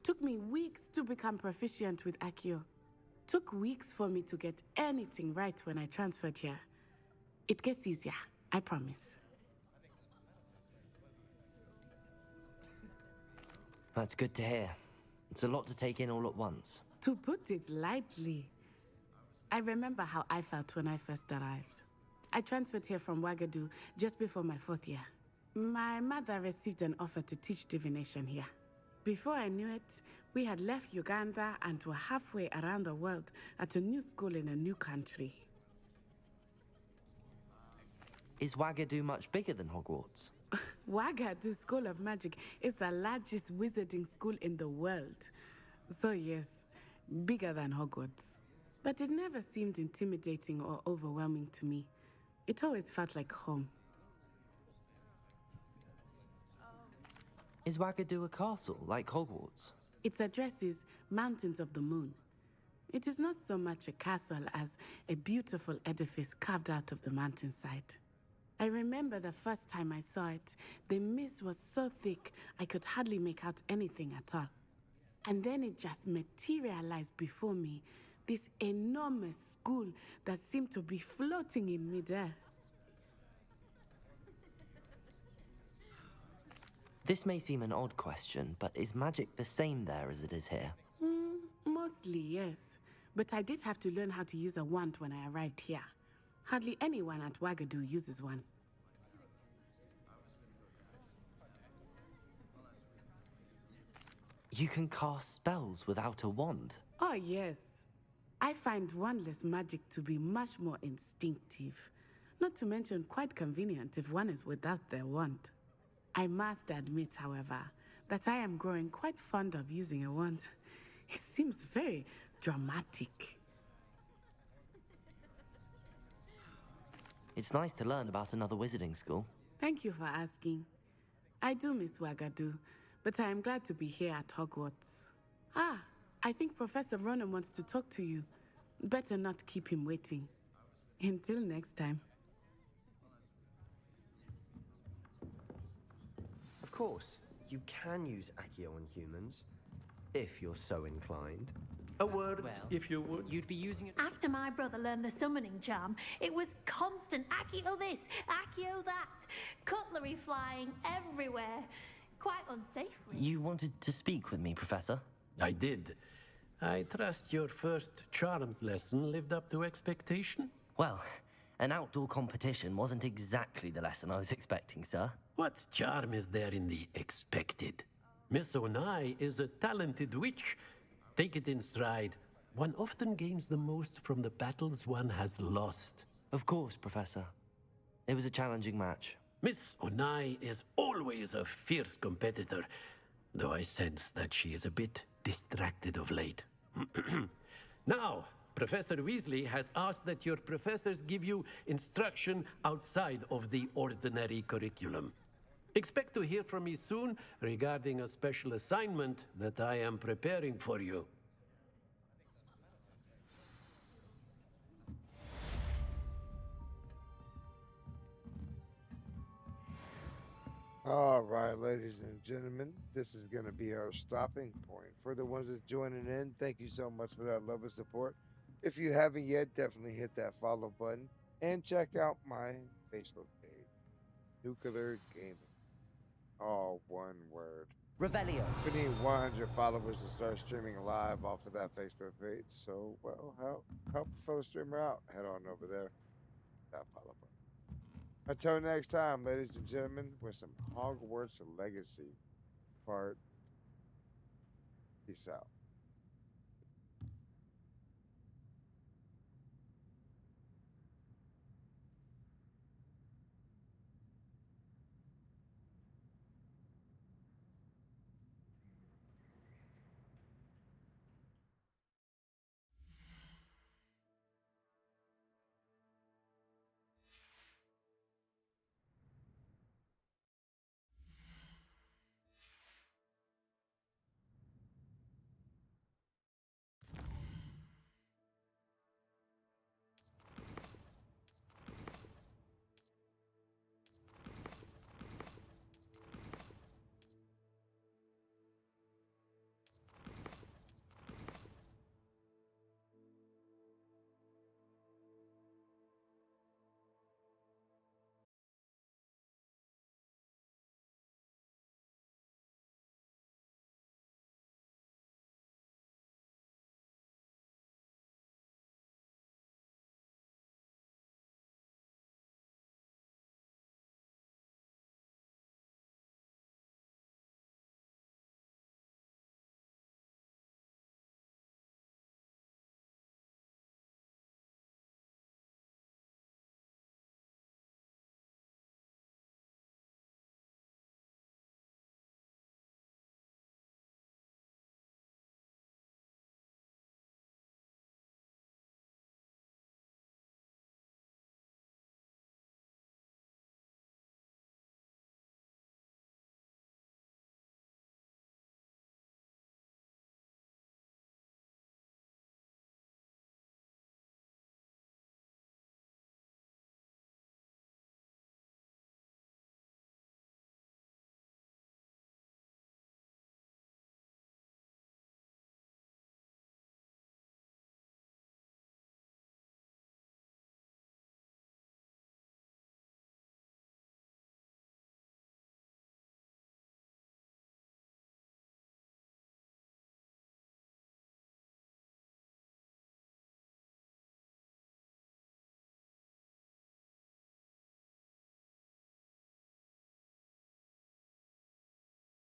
Took me weeks to become proficient with Accio. Took weeks for me to get anything right when I transferred here. It gets easier, I promise. That's good to hear. It's a lot to take in all at once. To put it lightly, I remember how I felt when I first arrived. I transferred here from Wagadu just before my 4th year. My mother received an offer to teach divination here. Before I knew it, we had left Uganda and were halfway around the world at a new school in a new country. Is Wagadu much bigger than Hogwarts? Wagadu School of Magic is the largest wizarding school in the world. So yes, bigger than Hogwarts. But it never seemed intimidating or overwhelming to me. It always felt like home. Is Wagadu a castle, like Hogwarts? Its address is Mountains of the Moon. It is not so much a castle as a beautiful edifice carved out of the mountainside. I remember the first time I saw it, the mist was so thick I could hardly make out anything at all. And then it just materialized before me, this enormous school that seemed to be floating in midair. This may seem an odd question, but is magic the same there as it is here? Mostly, yes. But I did have to learn how to use a wand when I arrived here. Hardly anyone at Wagadu uses one. You can cast spells without a wand? Oh, yes. I find wandless magic to be much more instinctive. Not to mention quite convenient if one is without their wand. I must admit, however, that I am growing quite fond of using a wand. It seems very dramatic. It's nice to learn about another wizarding school. Thank you for asking. I do miss Wagadu, but I am glad to be here at Hogwarts. Ah, I think Professor Ronan wants to talk to you. Better not keep him waiting. Until next time. Of course, you can use Accio on humans, if you're so inclined. A word, if you would. You'd be using it. After my brother learned the summoning charm, it was constant Accio this, Accio that, cutlery flying everywhere. Quite unsafe, really. You wanted to speak with me, Professor? I did. I trust your first charms lesson lived up to expectation? Well, an outdoor competition wasn't exactly the lesson I was expecting, sir. What charm is there in the expected? Miss Onai is a talented witch. Take it in stride. One often gains the most from the battles one has lost. Of course, Professor. It was a challenging match. Miss Onai is always a fierce competitor, though I sense that she is a bit distracted of late. Now, Professor Weasley has asked that your professors give you instruction outside of the ordinary curriculum. Expect to hear from me soon regarding a special assignment that I am preparing for you. All right, ladies and gentlemen, this is going to be our stopping point. For the ones that's joining in, thank you so much for that love and support. If you haven't yet, definitely hit that follow button and check out my Facebook page, Nuclear Gaming. All one word. Revelio. We need 100 followers to start streaming live off of that Facebook page. So, well, help a fellow streamer out. Head on over there. That follow button. Until next time, ladies and gentlemen, with some Hogwarts Legacy part. Peace out.